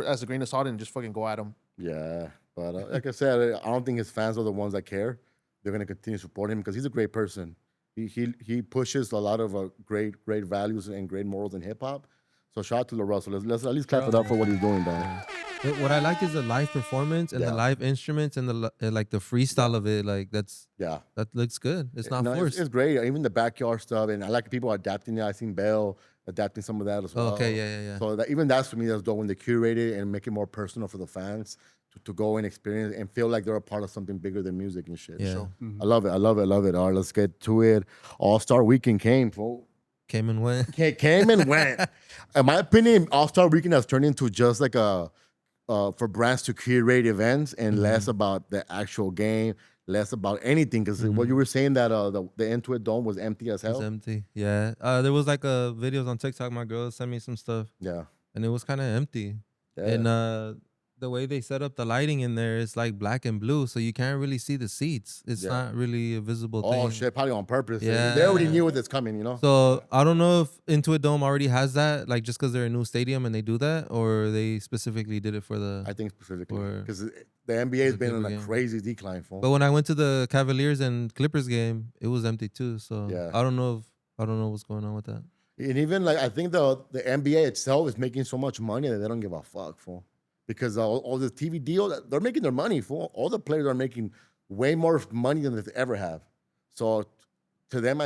as a grain of salt and just fucking go at him. Yeah, but like I said, I don't think his fans are the ones that care. They're gonna continue to support him because he's a great person. He pushes a lot of great values and great morals in hip hop. So shout out to Lar Russell. Let's at least clap it up for what he's doing, dog. What I like is the live performance and the live instruments and the like the freestyle of it. Like that looks good. It's not forced. It's great. Even the backyard stuff, and I like people adapting it. I seen Bell adapting some of that as well. Okay, yeah. So even that's for me, that's dope when they curate it and make it more personal for the fans to go and experience and feel like they're a part of something bigger than music and shit. Yeah. So I love it. All right, let's get to it. All-Star Weekend came, folks. Came and went. Came and went. In my opinion, All-Star Weekend has turned into just like for brands to curate events and less about the actual game, less about anything. Because what you were saying that the Intuit Dome was empty as hell. It's empty. Yeah. There was like videos on TikTok. My girl sent me some stuff. Yeah. And it was kind of empty. Yeah. And the way they set up the lighting in there is like black and blue, so you can't really see the seats. It's not really a visible thing. Oh shit, probably on purpose. Yeah. They already knew what's coming, you know. So I don't know if Intuit Dome already has that, like just because they're a new stadium and they do that, or they specifically did it for the. I think specifically for because the NBA has been in a game. crazy decline. But when I went to the Cavaliers and Clippers game, it was empty too. So Yeah. I don't know what's going on with that. And even like I think the NBA itself is making so much money that they don't give a fuck, fool. Because all the TV deal, they're making their money, fool. All the players are making way more money than they ever have. So to them,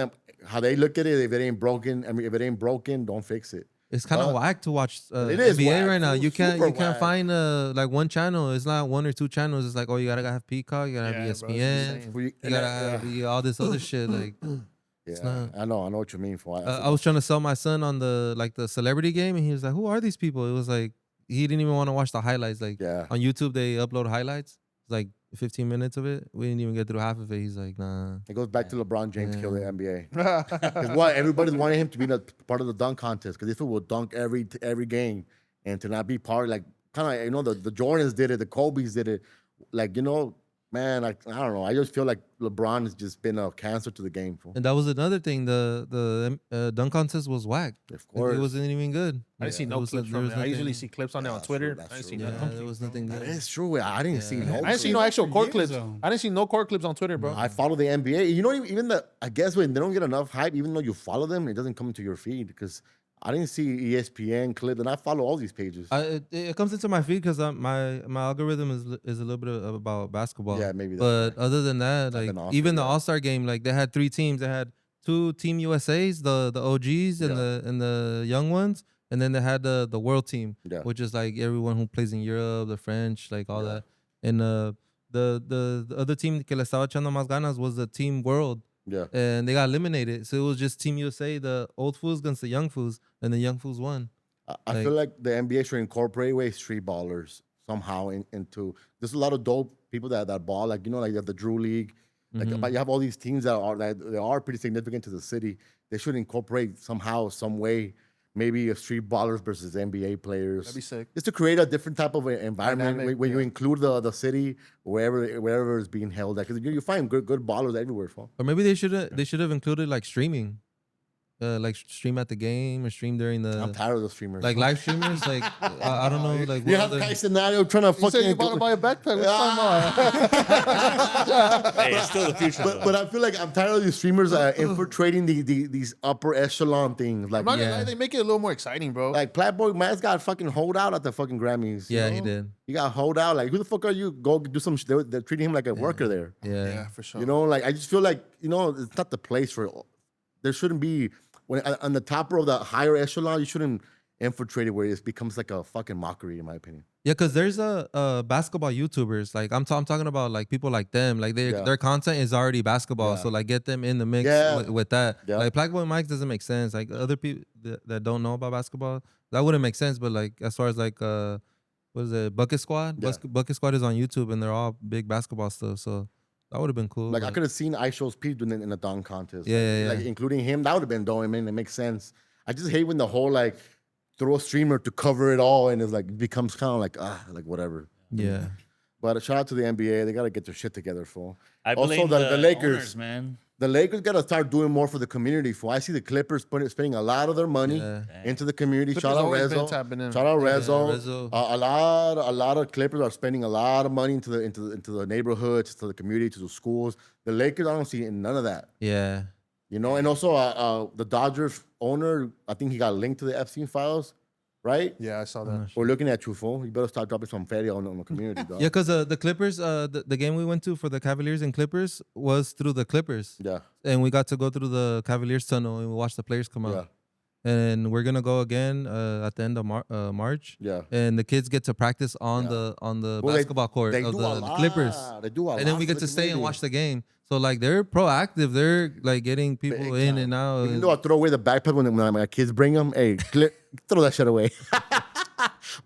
how they look at it, if it ain't broken, don't fix it. It's kind of whack to watch it is NBA whack, right now. fool. You can't Super whack. find like one channel. It's not one or two channels. It's like, oh, you gotta have Peacock, you gotta have ESPN, you gotta have all this other shit. Like, yeah, I know what you mean. For I was trying to sell my son on the celebrity game, and he was like, "Who are these people?" It was like he didn't even want to watch the highlights. Like on YouTube, they upload highlights. It's like 15 minutes of it. We didn't even get through half of it. He's like, nah. It goes back to LeBron James kill the NBA. Because what everybody's wanting him to be part of the dunk contest. Because this fool will dunk every game, and to not be part, like kind of the Jordans did it, the Kobe's did it, like man, I don't know. I just feel like LeBron has just been a cancer to the game. Fool. And that was another thing. The dunk contest was whack. Of course, it wasn't even good. I didn't see no clips from it. I usually see clips on there on Twitter. True, I didn't see true. nothing. There was nothing good. That is true. I didn't see no. I didn't see no actual court years, clips. though. I didn't see no court clips on Twitter, bro. I follow the NBA. You know, even I guess when they don't get enough hype, even though you follow them, it doesn't come into your feed because I didn't see ESPN clips, and I follow all these pages. It comes into my feed because my algorithm is a little bit about basketball. Yeah, maybe. But other than that, like even the All-Star game, like they had 3 teams. They had 2 Team USAs, the OGs and the young ones, and then they had the world team, which is like everyone who plays in Europe, the French, like all that. And the other team que le estaba echando más ganas was the Team World. Yeah. And they got eliminated. So it was just Team USA, the old fools against the young fools, and the young fools won. I feel like the NBA should incorporate street ballers somehow into. There's a lot of dope people that ball, like like you have the Drew League, but you have all these teams that are pretty significant to the city. They should incorporate somehow, some way, maybe a street ballers versus NBA players. That'd be sick. Just to create a different type of environment Dynamic, when you include the city wherever it's being held at, because you find good ballers everywhere. Or maybe they should have included like streaming. like stream at the game or stream during the I'm tired of those streamers. like live streamers? Like I don't know. Like you what have other- Kai scenario trying to You fucking. said you want to buy a backpack. What's Hey, it's still the future. though. But I feel like I'm tired of these streamers infiltrating these upper echelon things. Like I'm not gonna Yeah. lie, they make it a little more exciting, bro. like Platboy Matt's got fucking hold out at the fucking Grammys. you Yeah, know? he did. He got hold out. Like who the fuck are you? Go do some. They're treating him like a worker there. Yeah. yeah, for sure. You know, like I just feel like it's not the place for. There shouldn't be when on the top of the higher echelon. You shouldn't infiltrate it where it becomes like a fucking mockery, in my opinion. Yeah, because there's a basketball YouTubers. Like I'm talking about like people like them. Like Yeah. their content is already basketball. Yeah. So like get them in the mix Yeah. with that. Yeah. Like Blackboy Mike doesn't make sense. Like other people that don't know about basketball, that wouldn't make sense. But like as far as like what is it, Bucket Squad? Yeah. Bucket Squad is on YouTube and they're all big basketball stuff. So that would have been cool. Like I but- could have seen iShow's Pete in the dunk contest. Yeah, Like yeah. including him, that would have been dope. I mean, it makes sense. I just hate when the whole like throw a streamer to cover it all and it's like it becomes kind of like like whatever. Yeah. But a shout out to the NBA. They got to get their shit together, fool. I Also, blame the Lakers. owners, man. The Lakers got to start doing more for the community, fool. I see the Clippers spending a lot of their money Yeah. into the community. Clippers Shout out always been Rezo. tapping in. Shout out Rezo. Rezo. A lot of Clippers are spending a lot of money into the neighborhoods, to the community, to the schools. The Lakers, I don't see none of that. Yeah. You know, and also the Dodgers owner, I think he got linked to the Epstein files, right? Yeah, I saw that. We're looking at you, fool. You better start dropping some feria on the community, dog. Yeah, because the Clippers, the game we went to for the Cavaliers and Clippers was through the Clippers. Yeah. And we got to go through the Cavaliers tunnel and we watched the players come out. Yeah. And we're gonna go again at the end of March. Yeah. And the kids get to practice on Yeah. the Well, basketball court They of do a the lot. Clippers. They do a lot. And then we for get the to stay and community. watch the game. So like they're proactive. They're like getting people Big in time. and out. Even though I throw away the backpack when my kids bring them, hey, throw that shit away.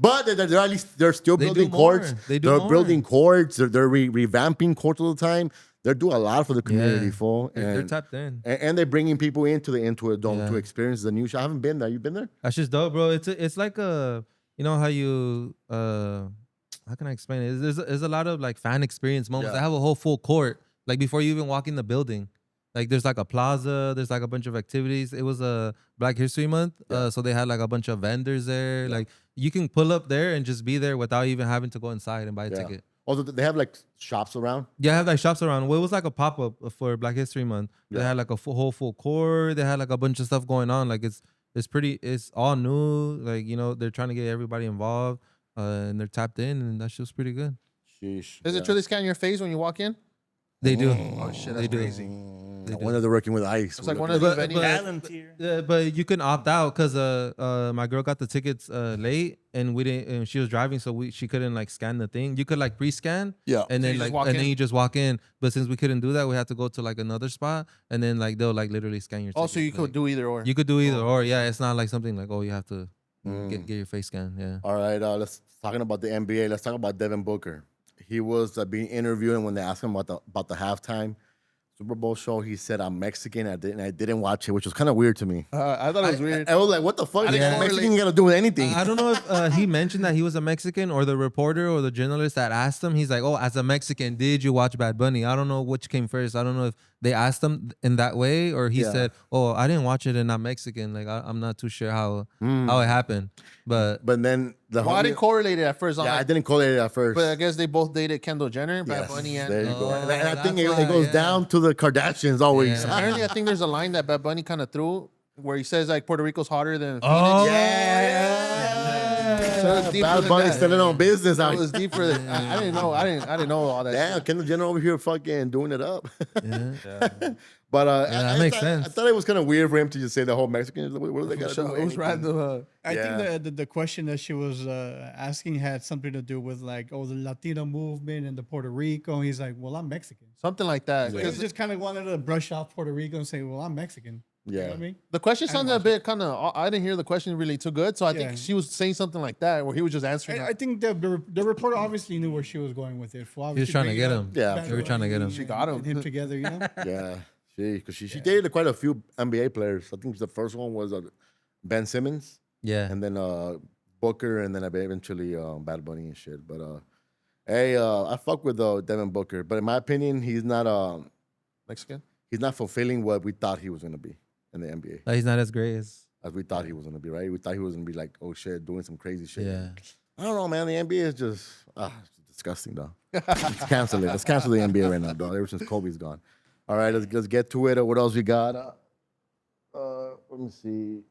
But they're at least they're still They do building more. courts. They do They're more. building courts. They're revamping courts all the time. They're doing a lot for the community, Yeah. fool. They're And, tapped in. and they're bringing people into a dome Yeah. to experience the new show. I haven't been there. You been there? That's just dope, bro. It's like you know how you how can I explain it? There's a lot of like fan experience moments. Yeah. They have a whole full court like before you even walk in the building. Like there's like a plaza, there's like a bunch of activities. It was a Black History Month, so they had like a bunch of vendors there. Like you can pull up there and just be there without even having to go inside and buy a ticket. Also, they have like shops around. Yeah, I have like shops around. Well, it was like a pop up for Black History Month. They Yeah. had like a whole full court. They had like a bunch of stuff going on. Like it's all new. Like they're trying to get everybody involved, and they're tapped in, and that shit's pretty good. Sheesh. Does yeah. it truly scan your face when you walk in? They do. Oh shit, that's They do. crazy. I wonder they're working with ICE. It's like one We're of the But- venues. but- Volunteer. Yeah, but you can opt out because my girl got the tickets late, and we didn't. And she was driving, so she couldn't like scan the thing. You could like pre-scan, Yeah. and So then you just like walk and then in? you just walk in. But since we couldn't do that, we had to go to like another spot, and then like they'll like literally scan your. Oh, so you ticket, could like- do either or. You could do either or. Yeah, it's not like something like you have to Mm. get your face scanned. Yeah. All right, let's talking about the NBA. Let's talk about Devin Booker. He was being interviewed, and when they asked him about the halftime Super Bowl show, he said, "I'm Mexican." I didn't watch it, which was kind of weird to me. I thought it was weird. I was like, "What the fuck? Yeah. Mexican got to do with anything?" I don't know if he mentioned that he was a Mexican or the reporter or the journalist that asked him. He's like, "Oh, as a Mexican, did you watch Bad Bunny?" I don't know which came first. I don't know if they asked him in that way or he Yeah. said, "Oh, I didn't watch it and I'm Mexican." Like I'm not too sure how it happened, but But then the Well, I didn't correlate it at first. I'm yeah, I like, didn't correlate it at first. but I guess they both dated Kendall Jenner, Bad Yes, Bunny, and there you go. Oh, And I think that's it why, goes yeah. down to the Kardashians always. Yeah. apparently I think there's a line that Bad Bunny kind of threw where he says like Puerto Rico's hotter than Phoenix. Oh, So it's deeper Bad than Bunny that. still on business out It here. was deeper. I didn't know. I didn't know all that. Damn, shit. Kendall Jenner over here fucking doing it up. yeah. But that makes sense. I thought it was kind of weird for him to just say the whole Mexican. What do they got to do? So with it was anything? random. I Yeah. think the question that she was asking had something to do with like, the Latino movement and the Puerto Rico. And he's like, well, I'm Mexican. Something like that. So he Because just kind of wanted to brush off Puerto Rico and say, well, I'm Mexican. You know Yeah. what I mean? the question sounded a watched bit kind of. I didn't hear the question really too good, so I think Yeah. she was saying something like that, where he was just answering. I think the reporter obviously knew where she was going with it. He was trying to get him. Yeah, Bad they were trying to get him. Bunny She got him. and him together, you know? Yeah, because she dated quite a few NBA players. I think the first one was Ben Simmons, Yeah. and then Booker, and then eventually Bad Bunny and shit. But hey, I fuck with Devin Booker, but in my opinion, he's not Mexican. fulfilling what we thought he was gonna be. in the NBA. Like, he's not as great as we thought he was going to be, right? We thought he was going to be like, oh shit, doing some crazy shit. yeah. I don't know, man. The NBA is just it's disgusting, though. Let's cancel it. Let's cancel the NBA right now, dog. Ever since Kobe's gone. All right, let's get to it. What else we got? Let me see.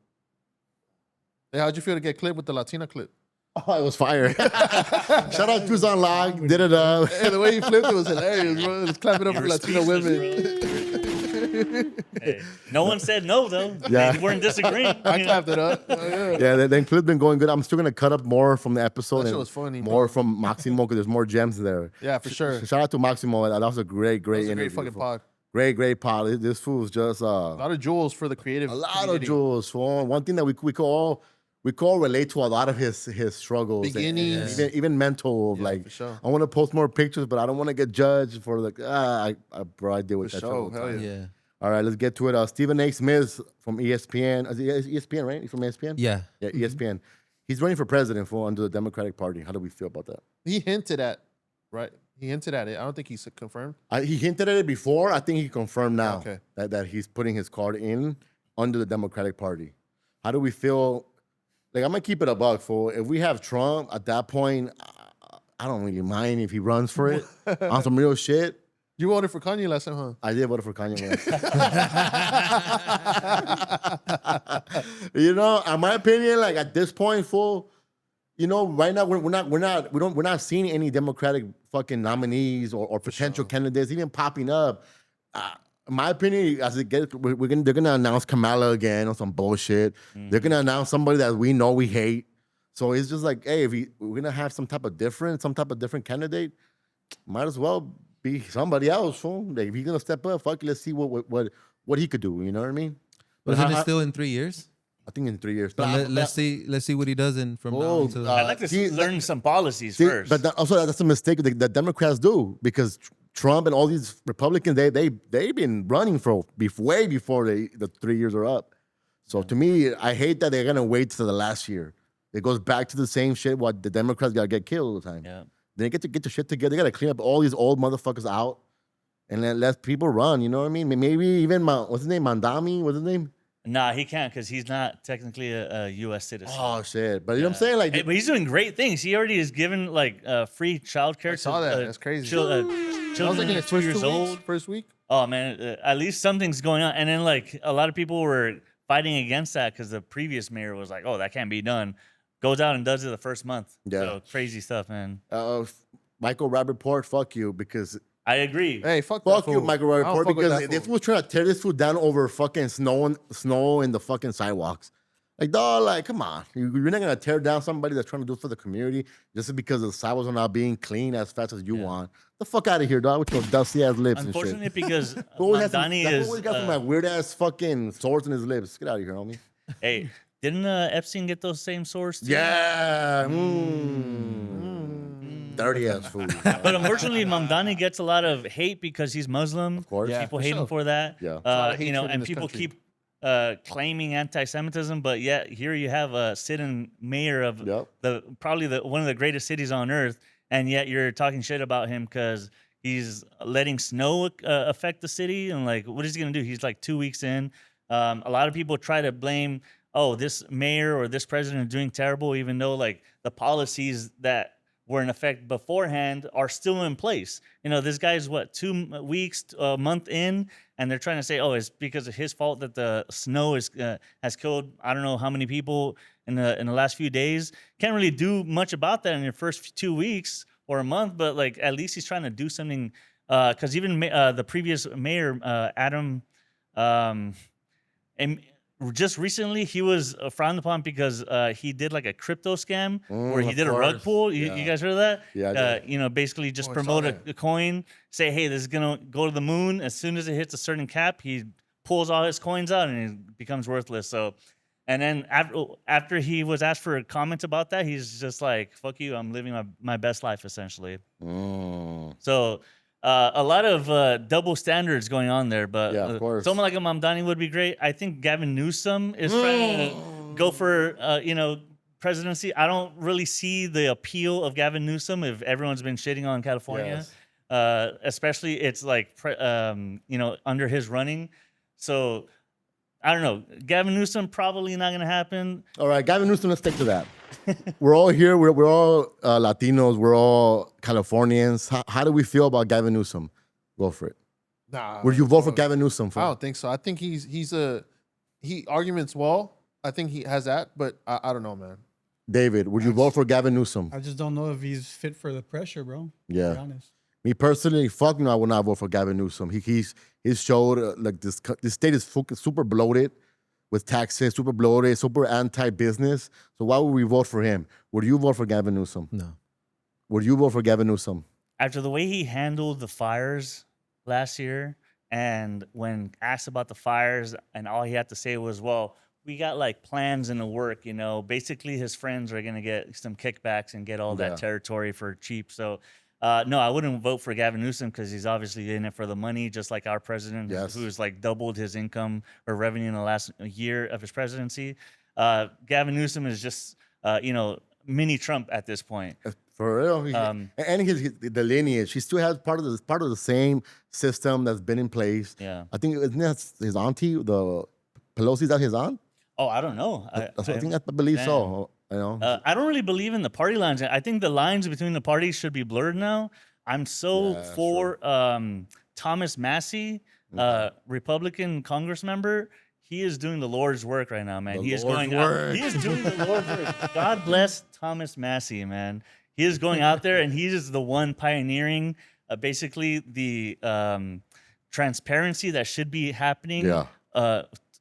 Hey, how'd you feel to get clipped with the Latina clip? Oh, it was fire. Shout out to on Log. Did it up. Hey, the way you flipped it was hilarious, bro. It was clapping up You for were Latino speechless, women. Hey, no one said no though. Yeah. They weren't disagreeing. I clapped it up. Oh, yeah. Yeah, the clip been going good. I'm still gonna cut up more from the episode. That shit and was funny, More bro. from Maximo because there's more gems there. Yeah, for sure. Shout out to Maximo. That was a great That was a interview. great fucking pod. Great pod. This fool's just A lot of jewels for the creative. a lot community. of jewels. Fool. One thing that we could all relate to a lot of his struggles, and Beginnings. even mental. Of like, for sure. I want to post more pictures, but I don't want to get judged for like, bro, I deal with For that. shit sure. all the Hell time. yeah. Yeah. All right, let's get to it. Stephen A. Smith from ESPN. Is ESPN, right? He's from ESPN? Yeah. Yeah, ESPN. He's running for president under the Democratic Party. How do we feel about that? He hinted at, right? He hinted at it. I don't think he's confirmed. He hinted at it before. I think he confirmed now Okay. that he's putting his card in under the Democratic Party. How do we feel? Like, I'm going to keep it a buck, fool. If we have Trump at that point, I don't really mind if he runs for it on some real shit. You voted for Kanye last time, huh? I did vote for Kanye West. You know, in my opinion, like at this point, fool, you know, right now we're not seeing any Democratic fucking nominees or potential candidates even popping up. In my opinion, as it gets, they're gonna announce Kamala again or some bullshit. They're gonna announce somebody that we know we hate. So it's just like, hey, we're gonna have some type of different candidate, might as well be somebody else. Fool. Like, if he's gonna step up, fuck it, let's see what he could do. You know what I mean? But isn't it still in 3 years? I think in 3 years. But let's see what he does from now until. I'd like to learn some policies first. But also that's a mistake that Democrats do because Trump and all these Republicans they've been running for way before the 3 years are up. So to me, I hate that they're gonna wait till the last year. It goes back to the same shit. What the Democrats gotta get killed all the time. Yeah. They get their shit together. They gotta clean up all these old motherfuckers out and let people run. You know what I mean? Maybe even what's his name? Mandami? What's his name? Nah, he can't because he's not technically a U.S. citizen. Oh shit! But you know what I'm saying? Like, Hey, but he's doing great things. He already is given like free childcare. I saw that. That's crazy. Children in his 2 years old. First week. Oh man, at least something's going on. And then like a lot of people were fighting against that because the previous mayor was like, "Oh, that can't be done." Goes out and does it the first month. Yeah. So crazy stuff, man. Michael Rappaport, fuck you because. I agree. Hey, fuck Fuck that you, fool. Michael I don't Rappaport, fuck with because that this fool. was trying to tear this food down over fucking snow in the fucking sidewalks. Like, dog, like, come on. You're not going to tear down somebody that's trying to do it for the community just because the sidewalks are not being clean as fast as you want. The fuck out of here, dog, with your dusty-ass lips and Unfortunately, shit. because Mandani Mandani always got some weird-ass fucking swords in his lips. Get out of here, homie. hey, didn't Epstein get those same sores too? Yeah. Dirty-ass food. But unfortunately, Mamdani gets a lot of hate because he's Muslim. Of course. Yeah, people for hate him sure. for that. Yeah. a lot of You know, hatred in and this people country. keep claiming anti-Semitism, but yet here you have a sitting mayor of probably one of the greatest cities on earth, and yet you're talking shit about him because he's letting snow affect the city, and like, what is he gonna do? He's like 2 weeks in. A lot of people try to blame, oh, this mayor or this president is doing terrible, even though like the policies that were in effect beforehand are still in place. You know, this guy's what, 2 weeks, a month in, and they're trying to say, oh, it's because of his fault that the snow has killed I don't know how many people in the last few days. Can't really do much about that in your first 2 weeks or a month, but like at least he's trying to do something. Because even the previous mayor, Adam, and just recently he was frowned upon because he did like a crypto scam where he of did a rug course. pull. You guys heard of that? Yeah, I did. You know, basically just Oh, I promote saw a that. coin, say, hey, this is gonna go to the moon. As soon as it hits a certain cap, he pulls all his coins out and it becomes worthless. So, and then after he was asked for comments about that, he's just like, fuck you, I'm living my best life essentially. So a lot of double standards going on there, but Yeah, of course. someone like a Mamdani would be great. I think Gavin Newsom is trying to go for presidency. I don't really see the appeal of Gavin Newsom if everyone's been shitting on California, especially it's like under his running. So I don't know. Gavin Newsom probably not gonna happen. All right, Gavin Newsom, let's stick to that. We're all here. We're all Latinos. We're all Californians. How do we feel about Gavin Newsom? Go for it. Nah. Would you vote for Gavin Newsom? I don't think so. I think he arguments well. I think he has that, but I don't know, man. David, would you vote for Gavin Newsom? I just don't know if he's fit for the pressure, bro. Yeah. To be honest. Me personally, fuck no, I would not vote for Gavin Newsom. He's showed like this state is super bloated with taxes, super bloated, super anti-business. So why would we vote for him? Would you vote for Gavin Newsom? No. Would you vote for Gavin Newsom? After the way he handled the fires last year, and when asked about the fires, and all he had to say was, well, we got like plans in the work, you know. Basically, his friends are gonna get some kickbacks and get all that territory for cheap. So, no, I wouldn't vote for Gavin Newsom because he's obviously in it for the money, just like our president, who's like doubled his income or revenue in the last year of his presidency. Gavin Newsom is just, mini Trump at this point. For real, and the lineage, he still has part of the same system that's been in place. Yeah, I think isn't that his auntie, the Pelosi's that his aunt? Oh, I don't know. I believe so. You know, I don't really believe in the party lines. I think the lines between the parties should be blurred now. I'm so for Thomas Massey, Republican Congress member. He is doing the Lord's work right now, man. He is doing the Lord's work. God bless Thomas Massey, man. He is going out there, and he is the one pioneering basically the transparency that should be happening.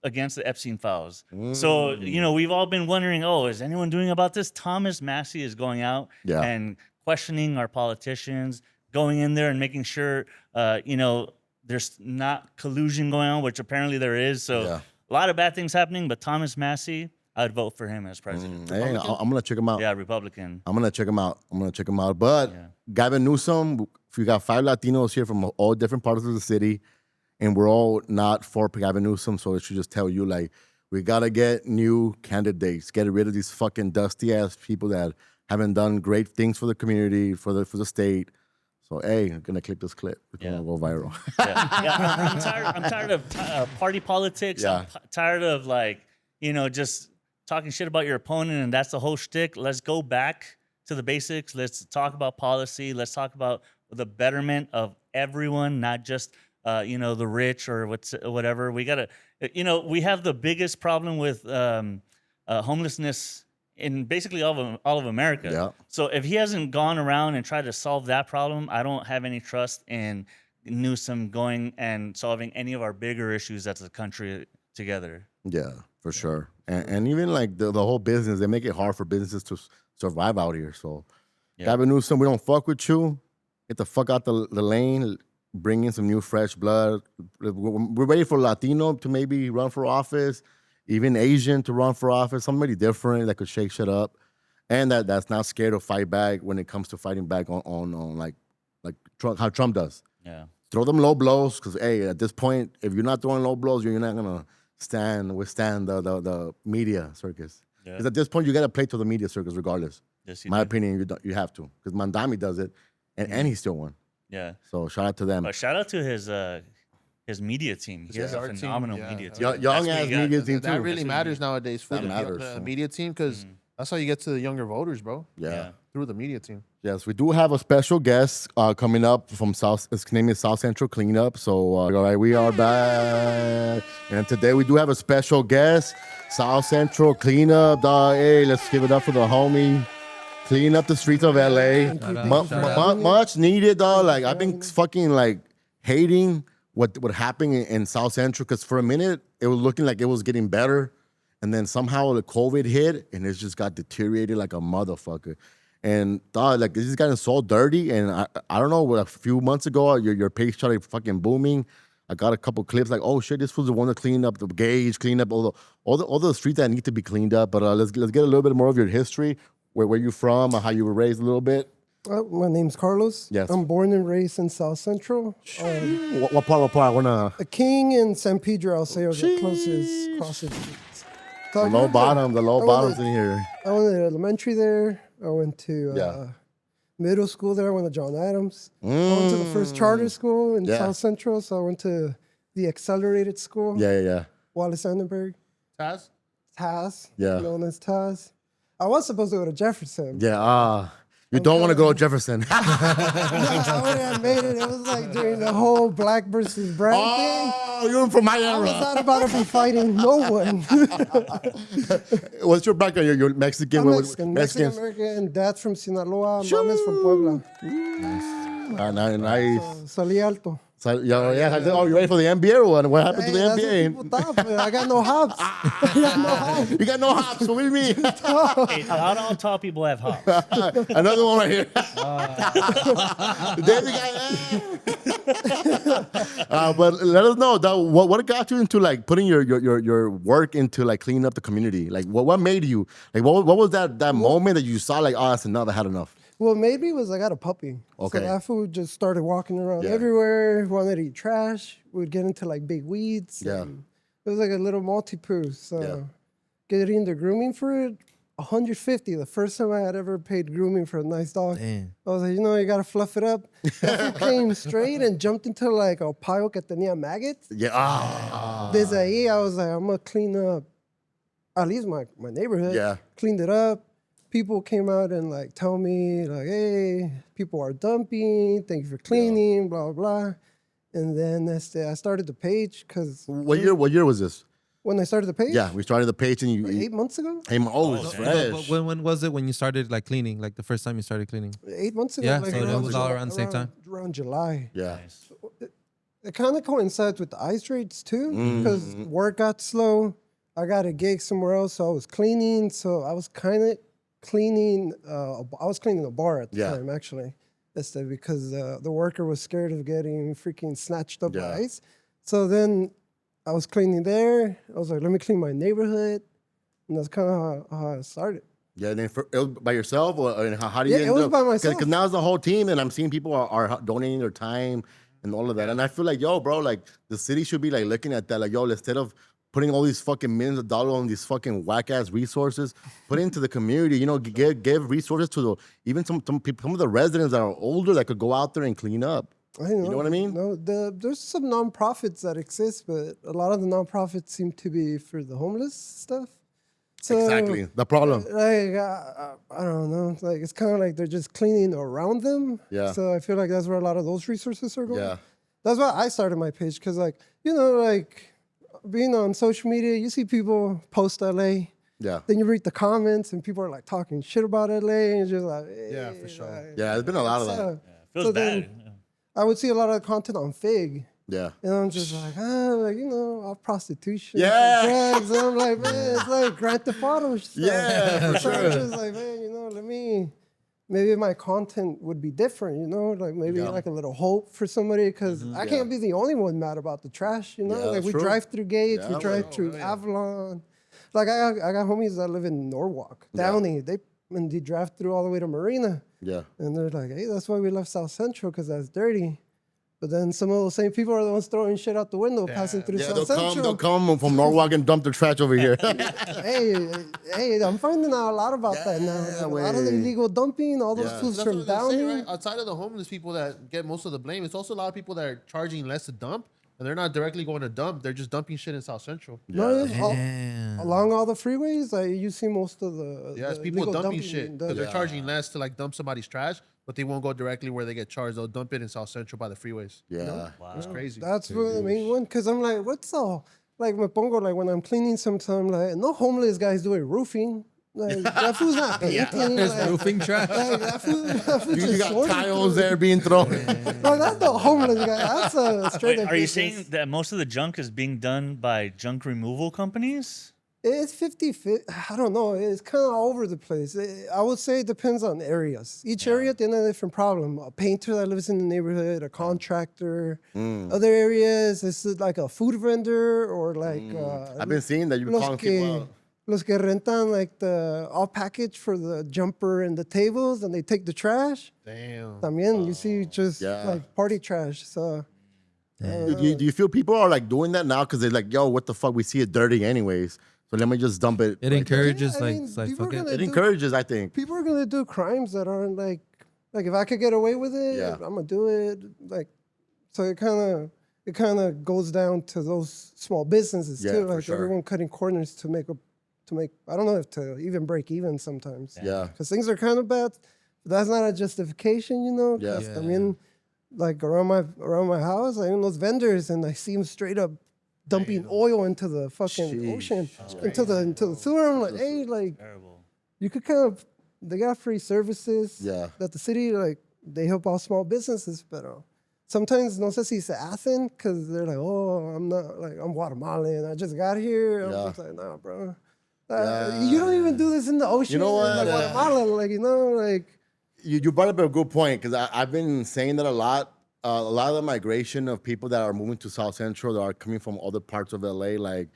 Against the Epstein files. So, we've all been wondering, is anyone doing about this? Thomas Massey is going out and questioning our politicians, going in there and making sure, there's not collusion going on, which apparently there is. So a lot of bad things happening, but Thomas Massey, I'd vote for him as president. Hey, I'm going to check him out. Yeah, Republican. I'm going to check him out. But Gavin Newsom, if we got 5 Latinos here from all different parts of the city, and we're all not for Gavin Newsom, so it should just tell you, like, we got to get new candidates, get rid of these fucking dusty-ass people that haven't done great things for the community, for the state. So, hey, I'm going to clip this clip. It's going to go viral. I'm tired of party politics. I'm tired of, just talking shit about your opponent, and that's the whole shtick. Let's go back to the basics. Let's talk about policy. Let's talk about the betterment of everyone, not just the rich or whatever. We gotta, we have the biggest problem with homelessness in basically all of America. Yeah. So if he hasn't gone around and tried to solve that problem, I don't have any trust in Newsom going and solving any of our bigger issues as a country together. Yeah, for sure. And even like the whole business, they make it hard for businesses to survive out here. So, Gavin Newsom, we don't fuck with you. Get the fuck out the lane. Bring in some new fresh blood. We're ready for Latino to maybe run for office, even Asian to run for office, somebody different that could shake shit up, and that's not scared to fight back when it comes to fighting back on like Trump, how Trump does. Yeah, throw them low blows because at this point, if you're not throwing low blows, you're not gonna withstand the media circus. Because at this point, you gotta play to the media circus regardless. Yes, my opinion, you have to, because Mandami does it, and he still won. Yeah. So shout out to them. But shout out to his media team. He has a phenomenal media team. Young ass media team too. That really matters nowadays for the media team, because that's how you get to the younger voters, bro. Yeah. Through the media team. Yes, we do have a special guest coming up from South. His name is South Central Cleanup. So, all right, we are back. And today we do have a special guest, South Central Cleanup. Hey, let's give it up for the homie. Clean up the streets of LA. Much needed, dog. Like, I've been fucking like hating what happened in South Central, because for a minute it was looking like it was getting better, and then somehow the COVID hit and it just got deteriorated like a motherfucker. And dog, like, this is getting so dirty. And I don't know, a few months ago your page started fucking booming. I got a couple clips like, oh shit, this was the one that cleaned up the gauge, cleaned up all the streets that need to be cleaned up. But let's get a little bit more of your history. Where you from, how you were raised a little bit? My name's Carlos. Yes. I'm born and raised in South Central. What part? I wanna. The King and San Pedro, I'll say, are the closest crossing streets. The low bottoms in here. I went to elementary there. I went to middle school there. I went to John Adams. I went to the first charter school in South Central, so I went to the accelerated school. Yeah. Wallace Sandberg. Taz? Yeah. Known as Taz. I was supposed to go to Jefferson. Yeah. You don't want to go to Jefferson. I would have made it. It was like during the whole black versus brown thing. Oh, you're from my I was era. not about to be fighting no one. What's your background? You're Mexican. I'm What- Mexican, Mexicans? Mexican-American. Dad's from Sinaloa. Mom is from Puebla. Nice. Salí alto. So, yeah. Oh, you ready for the NBA or what? What happened to the Hey, that's what NBA? people thought, but I got no hops. You got no hops. What do you mean? Hey, not all tall people have hops. Another one right here. There the guy. But let us know that what got you into like putting your work into like cleaning up the community. Like what made you like what was that moment that you saw like that's enough, I had enough. Well, maybe it was I got a puppy. Okay. So that fool just started walking around Yeah. everywhere, wanted to eat trash, would get into like big weeds. Yeah. and It was like a little multi-poo. So Yeah. getting the grooming for it, $150. The first time I had ever paid grooming for a nice dog. Damn. I was like, you got to fluff it up. That fool came straight and jumped into like a pile que tenía maggots. Yeah. Desde ahí, I was like, I'm going to clean up at least my neighborhood. Yeah. Cleaned it up. People came out and like tell me like, hey, people are dumping. Thank you for cleaning, blah, blah. And then I started the page because What year was this? when I started the page, Yeah, we started the page and you 8 months ago. it's fresh. But when was it when you started like cleaning? Like the first time you started cleaning? 8 months ago. Yeah, like, so that was all around the same time? Around July. Yeah. It kind of coincides with the ice rates too, because Mm-hmm. work got slow. I got a gig somewhere else, so I was cleaning. So I was kind of cleaning. I was cleaning a bar at the Yeah. time, actually. Because the worker was scared of getting freaking snatched up by Yeah. ice. So then I was cleaning there. I was like, let me clean my neighborhood, and that's kind of how I started. Yeah, and then it was by yourself, or how do you? Yeah, it end was up? by myself. Because now it's the whole team, and I'm seeing people are donating their time and all of that, and I feel like, yo, bro, like the city should be like looking at that, like, yo, instead of putting all these fucking millions of dollars on these fucking whack ass resources, put it into the community. Give resources to even some people, some of the residents that are older that could go out there and clean up. I know. You know what I mean? No, there's some nonprofits that exist, but a lot of the nonprofits seem to be for the homeless stuff. So, Exactly, the problem. Like, I don't know. Like, it's kind of like they're just cleaning around them. Yeah. So I feel like that's where a lot of those resources are going. Yeah. That's why I started my page, because, like, like being on social media, you see people post LA. Yeah. Then you read the comments, and people are like talking shit about LA, and you're just like, Yeah, "Hey," for sure. like, Yeah, there's been a lot of that. Feels So bad. then- I would see a lot of content on Fig. Yeah. And I'm just like, all prostitution, Yeah. drugs. And I'm like, man, it's like Grand Theft Auto stuff. Yeah, for So I'm sure. just like, man, maybe my content would be different, like maybe Yeah. like a little hope for somebody, because I can't be the only one mad about the trash, Yeah, like that's we true. drive through Gates, Yeah, we well, drive through Avalon. Like I got homies that live in Norwalk, Downey. They drive through all the way to Marina. Yeah. And they're like, hey, that's why we left South Central, because that's dirty. But then some of those same people are the ones throwing shit out the window, passing through Yeah, South they'll Central. come from Norwalk and dump their trash over here. Hey, I'm finding out a lot about that now. A lot of the way. illegal dumping, all those Yeah. fools That's from what they say, Downey. right? Outside of the homeless people that get most of the blame, it's also a lot of people that are charging less to dump, and they're not directly going to dump. They're just dumping shit in South Central. No, it's along all the freeways, you see most of the Yeah, it's the people illegal dumping being shit done. because they're charging less to like dump somebody's trash, but they won't go directly where they get charged. They'll dump it in South Central by the freeways. Yeah. It's crazy. That's the main one, because I'm like, what's all? Like, me pongo, like, when I'm cleaning sometimes, like, no homeless guys doing roofing. Like, that fool's not painting. Like, Roofing trash. like, that fool You just got sorting tiles through. there being thrown. Like, that's the homeless guy. That's a straight Wait, up are you business. saying that most of the junk is being done by junk removal companies? It's 50-50. I don't know. It's kind of all over the place. I would say it depends on areas. Each area, they have a different problem. A painter that lives in the neighborhood, a contractor. Other areas, it's like a food vendor or like... I've been seeing that you're los calling que, people out. los que rentan like the all package for the jumper and the tables, and they take the trash. Damn. También, you see just Yeah. like party trash. So... Do you feel people are like doing that now because they're like, yo, what the fuck? We see it dirty anyways. So let me just dump it. It right encourages Yeah, I like, mean, it's like people are fuck it. gonna there. It encourages, I think. people are gonna do crimes that aren't like if I could get away with it, Yeah. I'm gonna do it. Like, so it kind of it kind of goes down to those small businesses too. for Like sure. everyone cutting corners to make I don't know if to even break even sometimes. Yeah. Because things are kind of bad. But that's not a justification, you know. 'Cause, Yeah. I mean, like around my house, I own those vendors, and I see them straight up dumping oil into the fucking ocean, into the sewer. I'm like, hey, like Terrible. you could kind of, they got free services. Yeah. That the city, like, they help out small businesses, but sometimes no sé si se hacen because they're like, oh, I'm not, like, I'm Guatemalan, I just got here. I'm just like, nah, bro. You don't even do this in the ocean. You know what? Like Guatemala, like, you know, like. You brought up a good point because I've been saying that a lot. A lot of the migration of people that are moving to South Central that are coming from other parts of LA, like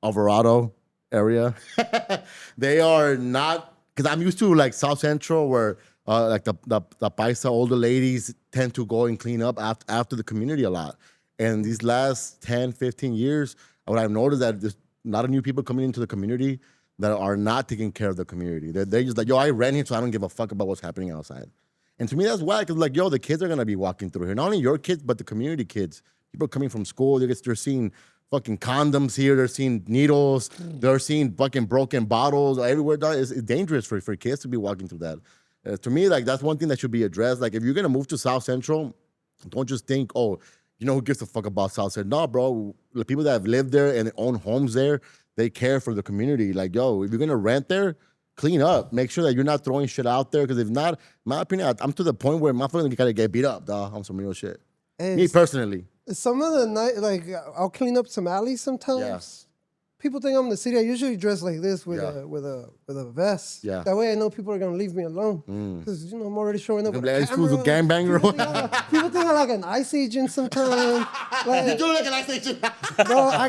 Alvarado area, they are not, because I'm used to like South Central where like the paisa older ladies tend to go and clean up after the community a lot. And these last 10, 15 years, what I've noticed that there's a lot of new people coming into the community that are not taking care of the community. They're just like, yo, I rent here, so I don't give a fuck about what's happening outside. And to me, that's why, because like, yo, the kids are gonna be walking through here. Not only your kids, but the community kids. People coming from school, they're seeing fucking condoms here. They're seeing needles. They're seeing fucking broken bottles everywhere. It's dangerous for kids to be walking through that. To me, like, that's one thing that should be addressed. Like, if you're gonna move to South Central, don't just think, oh, you know, who gives a fuck about South Central? No, bro. The people that have lived there and own homes there, they care for the community. Like, yo, if you're gonna rent there, clean up. Make sure that you're not throwing shit out there. Because if not, in my opinion, I'm to the point where my feeling gotta get beat up, dog, on some real shit. Me personally. Some of the night, like, I'll clean up some alleys sometimes. Yeah. People think I'm in the city. I usually dress like this with a vest. Yeah. That way I know people are gonna leave me alone. Because you know I'm already showing up with a Like, schools with camera. gangbanger. People think I'm like an ICE agent sometimes. Like, You look like an ICE agent. no, I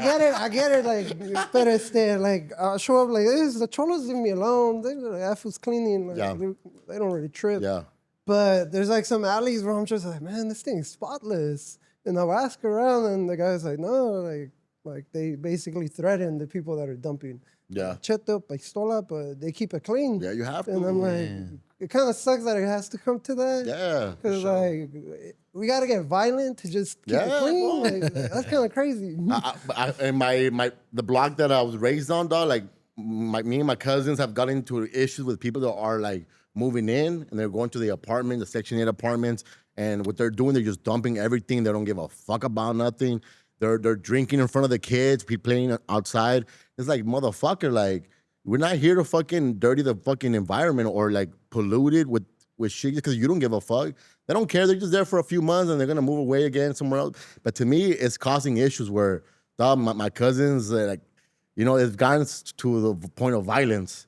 get it. Like, pero like, I'll show up like this. The cholos leave me alone. They're like, that food's cleaning. Like, Yeah. they don't really trip. Yeah. But there's like some alleys where I'm just like, man, this thing's spotless. And I'll ask around, and the guy's like, no, like they basically threaten the people that are dumping. Yeah. Cheto, pistola, but they keep it clean. Yeah, you have to. And I'm like, it kind of sucks that it has to come to that. Yeah. Because like, we got to get violent to just keep it clean. Like, that's kind of crazy. And the block that I was raised on, dog, like me and my cousins have gotten into issues with people that are like moving in and they're going to the apartment, the Section 8 apartments, and what they're doing, they're just dumping everything. They don't give a fuck about nothing. They're drinking in front of the kids, playing outside. It's like, motherfucker, like, we're not here to fucking dirty the fucking environment or like pollute it with shit because you don't give a fuck. They don't care. They're just there for a few months and they're gonna move away again somewhere else. But to me, it's causing issues where, dog, my cousins, like, you know, it's gotten to the point of violence.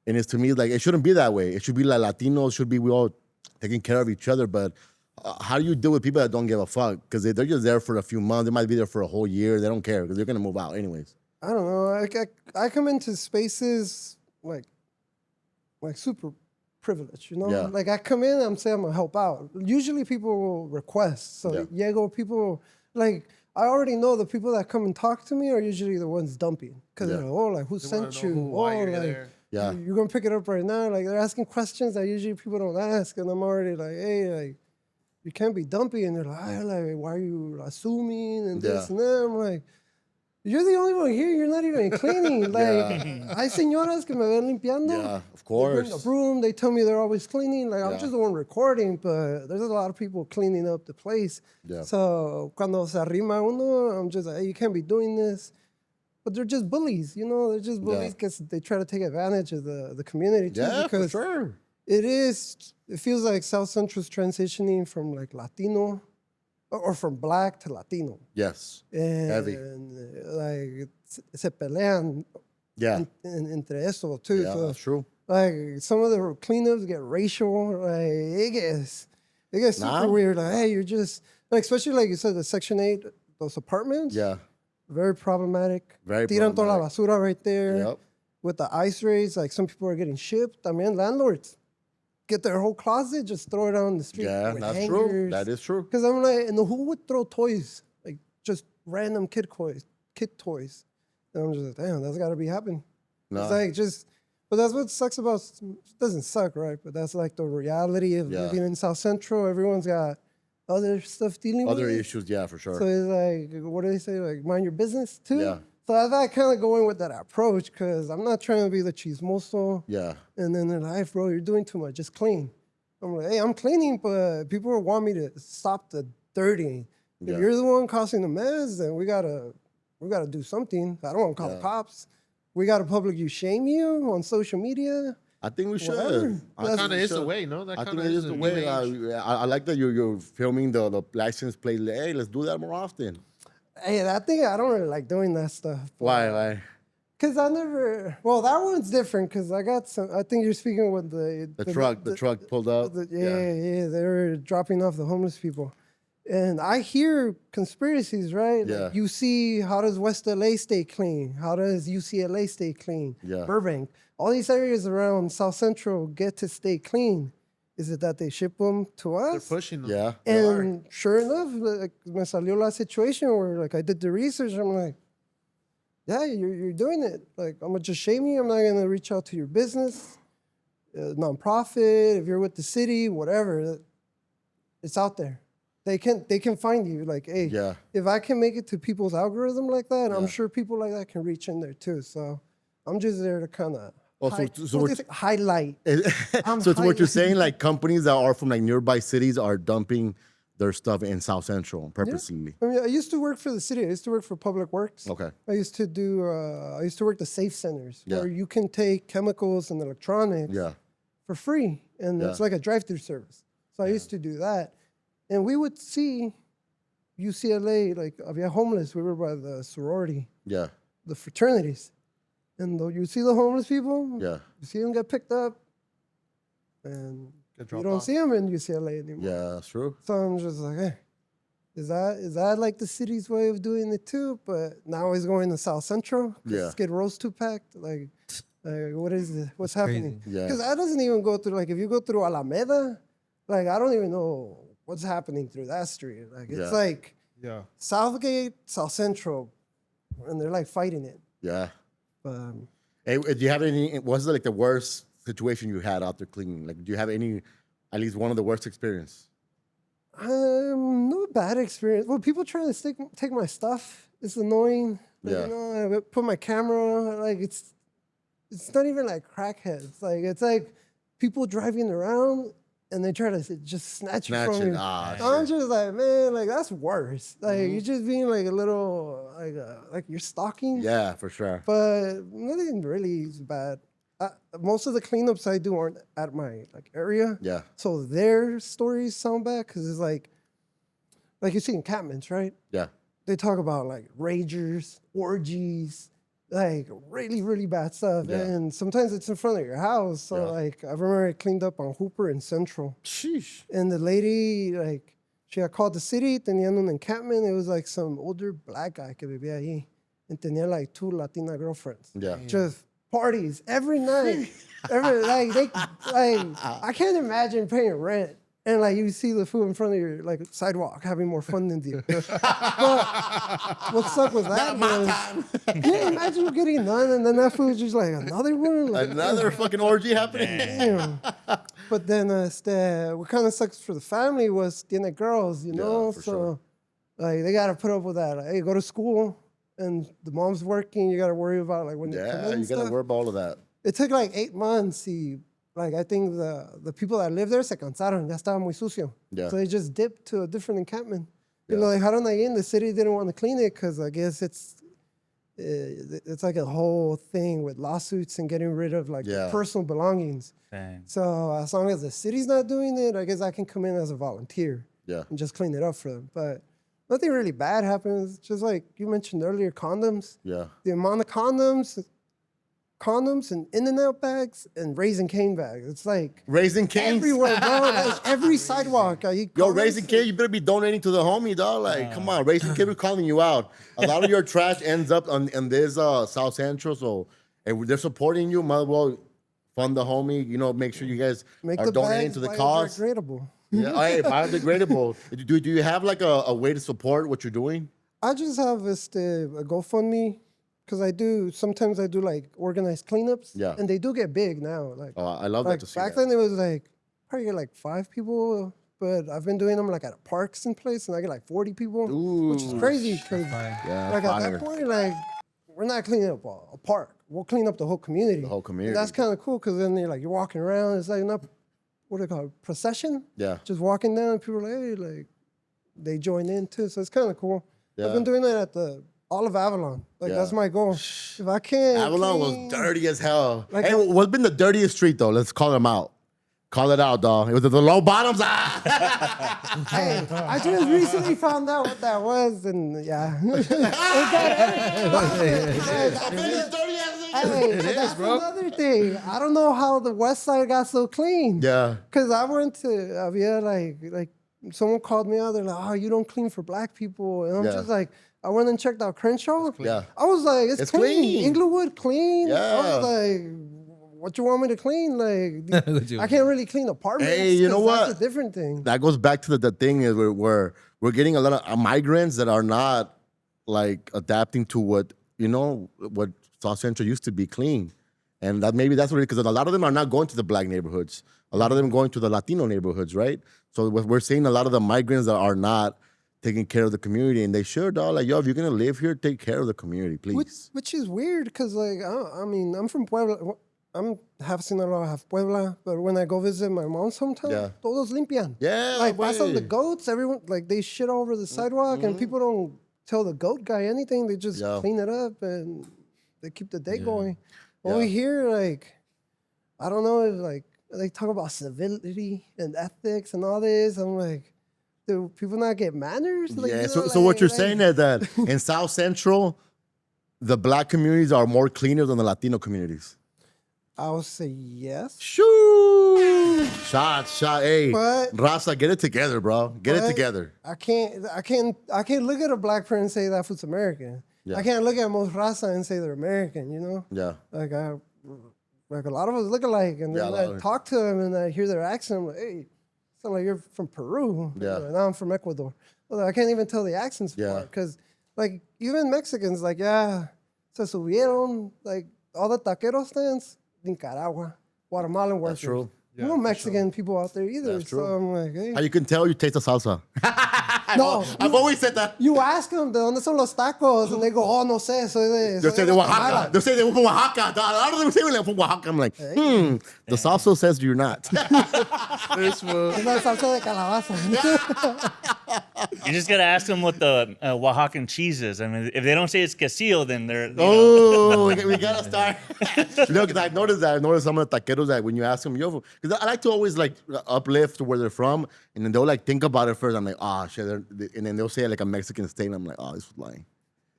And it's, to me, like, it shouldn't be that way. It should be like Latinos should be, we all taking care of each other. But how do you deal with people that don't give a fuck? Because they're just there for a few months. They might be there for a whole year. They don't care because they're going to move out anyways. I don't know. I come into spaces like super privileged, you know? Yeah. Like, I come in, I'm saying I'm going to help out. Usually people will request. So, people, like, I already know the people that come and talk to me are usually the ones dumping. Because they're like, oh, like, who sent you? Why you're like, there. Yeah. You're going to pick it up right now. Like, they're asking questions that usually people don't ask. And I'm already like, hey, like, you can't be dumpy. And they're like, why are you assuming and this and that? I'm like, you're the only one here. You're not even cleaning. Like, hay señoras que me ven limpiando. Yeah, of They course. bring a broom. They tell me they're always cleaning. Like, I'm just the one recording, but there's a lot of people cleaning up the place. Yeah. So, cuando se arrima uno, I'm just like, hey, you can't be doing this. But they're just bullies, you know? They're just bullies because they try to take advantage of the community, too. Yeah, for because sure. it feels like South Central's transitioning from, like, Latino or from Black to Latino. Yes. And, Heavy. like, se pelean entre eso, too. Yeah, So, that's true. like, some of the cleanups get racial. Like, it gets super weird. Like, hey, you're just, like, especially like you said, the Section 8, those apartments. Yeah. Very problematic. Very Tiran toda la problematic. basura right there. Yep. With the ice raids, like, some people are getting shipped. I mean, landlords get their whole closet, just throw it out on the street. Yeah, with that's hangers. true. That is true. Because I'm like, and who would throw toys? Like, just random kid toys. And I'm just like, damn, that's got to be happening. No. It's like but that's what sucks about, it doesn't suck, right? But that's like the reality of living in South Central. Everyone's got other stuff dealing Other with. issues, yeah, for sure. So it's like, what do they say? Like, mind your business too. Yeah. So I thought kind of going with that approach because I'm not trying to be the chismoso. Yeah. And then they're like, hey, bro, you're doing too much. Just clean. I'm like, hey, I'm cleaning, but people want me to stop the dirty. Yeah. If you're the one causing the mess, then we gotta do something. I don't want to call the cops. We gotta publicly shame you on social media. I think we should. Whatever. That kind of is the way, no? That I kind think of it is the way. I like that you're filming the license plate. Hey, let's do that more often. Hey, that thing, I don't really like doing that stuff. Why? Because I never, well, that one's different because I got some, I think you're speaking with The truck pulled up. Yeah, they were dropping off the homeless people. And I hear conspiracies, right? Yeah. Like you see, how does West LA stay clean? How does UCLA stay clean? Yeah. Burbank. All these areas around South Central get to stay clean. Is it that they ship them to us? They're pushing them. Yeah. And sure enough, like, me salió la situation where like I did the research. I'm like, yeah, you're doing it. Like, I'm gonna just shame you. I'm not gonna reach out to your business, nonprofit. If you're with the city, whatever, it's out there. They can find you. Like, hey, Yeah. if I can make it to people's algorithm like that, Yeah. I'm sure people like that can reach in there too. So I'm just there to kind of highlight. So it's what you're saying, like companies that are from like nearby cities are dumping their stuff in South Central purposely. I mean, I used to work for the city. I used to work for Public Works. Okay. I used to work the safe centers Yeah. where you can take chemicals and electronics Yeah. for free. And it's like a drive-through service. So I used to do that. And we would see UCLA, like, había homeless. We were by the sorority, Yeah. the fraternities. And though you see the homeless people, Yeah. you see them get picked up, and Get you dropped don't off. see them in UCLA anymore. Yeah, that's true. So I'm just like, hey, is that like the city's way of doing it too? But now he's going to South Central. 'Cause Yeah. Skid Row's too packed. Like what is it? What's happening? Yeah. Because that doesn't even go through, like, if you go through Alameda, like, I don't even know what's happening through that street. Like, it's Yeah. like Yeah. Southgate, South Central, and they're like fighting it. Yeah. But Hey, do you have any? Was it like the worst situation you had out there cleaning? Like, do you have any? At least one of the worst experience. no bad experience. Well, people try to take my stuff. It's annoying. Like, Yeah. you know, I put my camera, like, it's not even like crackheads. Like, it's like people driving around and they try to just snatch it from you. I'm just like, man, like, that's worse. Like, you're just being like a little, like you're stalking. Yeah, for sure. But nothing really is bad. Most of the cleanups I do aren't at my like area. Yeah. So their stories sound bad because it's like you see encampments, right? Yeah. They talk about like ragers, orgies, like really, really bad stuff. Yeah. And sometimes it's in front of your house. So Yeah. like I remember I cleaned up on Hooper and Central. Sheesh. And the lady, like, she had called the city, tenían un encampment. It was like some older black guy que vivía ahí. And tenía like 2 Latina girlfriends. Yeah. Just parties every night. I can't imagine paying rent and like you see the food in front of your like sidewalk having more fun than you. But what sucked was that was, yeah, imagine getting done and then that food's just like another one. Like, Another fucking orgy happening. damn. But then what kind of sucks for the family was tiene girls, you know? for So sure. like they gotta put up with that. Like, hey, go to school and the mom's working, you gotta worry about like when they come in Yeah, and you gotta stuff. worry about all of that. It took like 8 months. Like I think the people that live there se cansaron, ya estaba muy sucio. Yeah. So they just dipped to a different encampment. You Yeah. know, like how the city didn't want to clean it because I guess it's like a whole thing with lawsuits and getting rid of like Yeah. personal belongings. Dang. So as long as the city's not doing it, I guess I can come in as a volunteer Yeah. and just clean it up for them. But nothing really bad happens. Just like you mentioned earlier, condoms. Yeah. The amount of condoms and In-N-Out bags and Raisin Cane bags. It's like Raising Cane's. everywhere, bro. Like every sidewalk. Yo, Raising Cane, you better be donating to the homie, dog. Like, come on, Raising Cane, we're calling you out. A lot of your trash ends up in this South Central, so if they're supporting you, might as well fund the homie. You know, make sure you guys Make are the donating bags to the cause. biodegradable. Yeah, hey, biodegradable. Do you have like a way to support what you're doing? I just have a GoFundMe because sometimes I do like organized cleanups. Yeah. And they do get big now. Like, Oh, I love like that to see back that. then it was like probably like 5 people, but I've been doing them like at parks and place, and I get like 40 people, which is crazy because Yeah, like at fire. that point, like we're not cleaning up a park. We'll clean up the whole community. The whole community. And that's kind of cool because then you're walking around. It's like not what do they call it? Procession. Yeah. Just walking down, and people are like, hey, like they join in too. So it's kind of cool. Yeah. I've been doing that at the all of Avalon. Like that's my goal. If I can't, Avalon clean, was dirty as hell. Like- Hey, what's been the dirtiest street though? Let's call them out. Call it out, dog. It was the low bottoms. Hey, I just recently found out what that was, and yeah. Hey, that's another thing. I don't know how the West Side got so clean. Yeah. Cause I went to Avia, like someone called me out. They're like, "Oh, you don't clean for black people," and I'm just like, I went and checked out Crenshaw. Yeah. I was like, it's clean. clean. Inglewood clean. Yeah. I was like, what you want me to clean? Like, I can't really clean apartments. Hey, you know 'cause what? That's a different thing. That goes back to the thing is we're getting a lot of migrants that are not like adapting to what South Central used to be clean, and that maybe that's what because a lot of them are not going to the black neighborhoods. A lot of them going to the Latino neighborhoods, right? So we're seeing a lot of the migrants that are not taking care of the community, and they should, dog. Like, yo, if you're gonna live here, take care of the community, please. Which is weird because, like, I mean, I'm from Puebla. I'm half Sinaloa, half Puebla. But when I go visit my mom's hometown, todos limpian. Yeah, like, pass on the güey. goats. Everyone, like, they shit all over the sidewalk, and people don't tell the goat guy anything. They just clean it up and they keep the day going. Over here, like, I don't know, if, like, they talk about civility and ethics and all this. I'm like, do people not get manners? Like, Yeah. you know, So what you're like- saying is that in South Central, the black communities are more cleaner than the Latino communities. I would say yes. Shoo! Shot. Hey, But- Raza, get it together, bro. Get it But together. I can't look at a black person and say that food's American. Yeah. I can't look at most raza and say they're American, you know? Yeah. Like a lot of us look alike, and Yeah, a then lot I of- talk to them and I hear their accent. I'm like, hey, sound like you're from Peru. Yeah. And now I'm from Ecuador. Well, I can't even tell the accents apart because, like, even Mexicans, like, yeah, se subieron, like all the taquero stands, Nicaragua, Guatemalan workers. true. No Mexican people out there either. That's So true. I'm like, hey, How you can tell you taste the salsa. no. I've always said that. You ask them, ¿de dónde son los tacos? And they go, oh, no sé, soy de... They'll soy say de they're Oaxaca. Guatemala." They'll say they're from Oaxaca. A lot of them say they're from Oaxaca. I'm like, The salsa says you're not. This was Es la salsa de calabaza. You just gotta ask them what the Oaxacan cheese is. I mean, if they don't say it's quesillo, then they're Oh, we gotta start. Because I noticed some of the taqueros that when you ask them, yo, because I like to always like uplift where they're from, and then they'll like think about it first. I'm like, oh shit, and then they'll say like a Mexican state, and I'm like, oh, this was lying.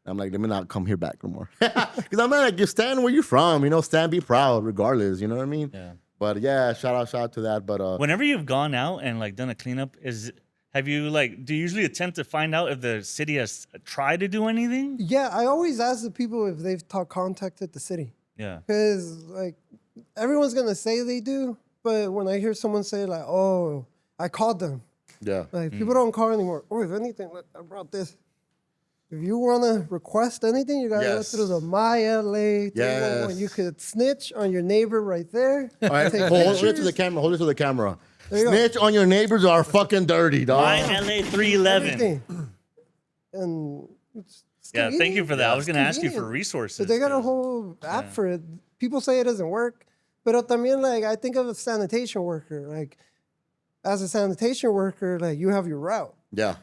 I'm like, let me not come here back no more. Because I'm like, you stand where you're from, stand, be proud, regardless. You know what I mean? Yeah. But yeah, shout out to that. But Whenever you've gone out and like done a cleanup, have you do you usually attempt to find out if the city has tried to do anything? Yeah, I always ask the people if they've contacted the city. Yeah. Because, like, everyone's going to say they do, but when I hear someone say, like, oh, I called them. yeah, Like, people don't call anymore. Or if anything, look, I brought this. If you want to request anything, you got to Yes. go through the MyLA. Yes. You could snitch on your neighbor right there. all right, Take hold it to pictures, the camera. Hold it to the camera. There you go. Snitch on your neighbors are fucking dirty, dog. My LA 311. everything. And it's Yeah, thank you convenient. for that. I was It's gonna ask you for convenient. resources. But they got a 'cause- whole app for it. People say it doesn't work. But también, like, I think of a sanitation worker. Like, as a sanitation worker, like, you have your route. Yeah,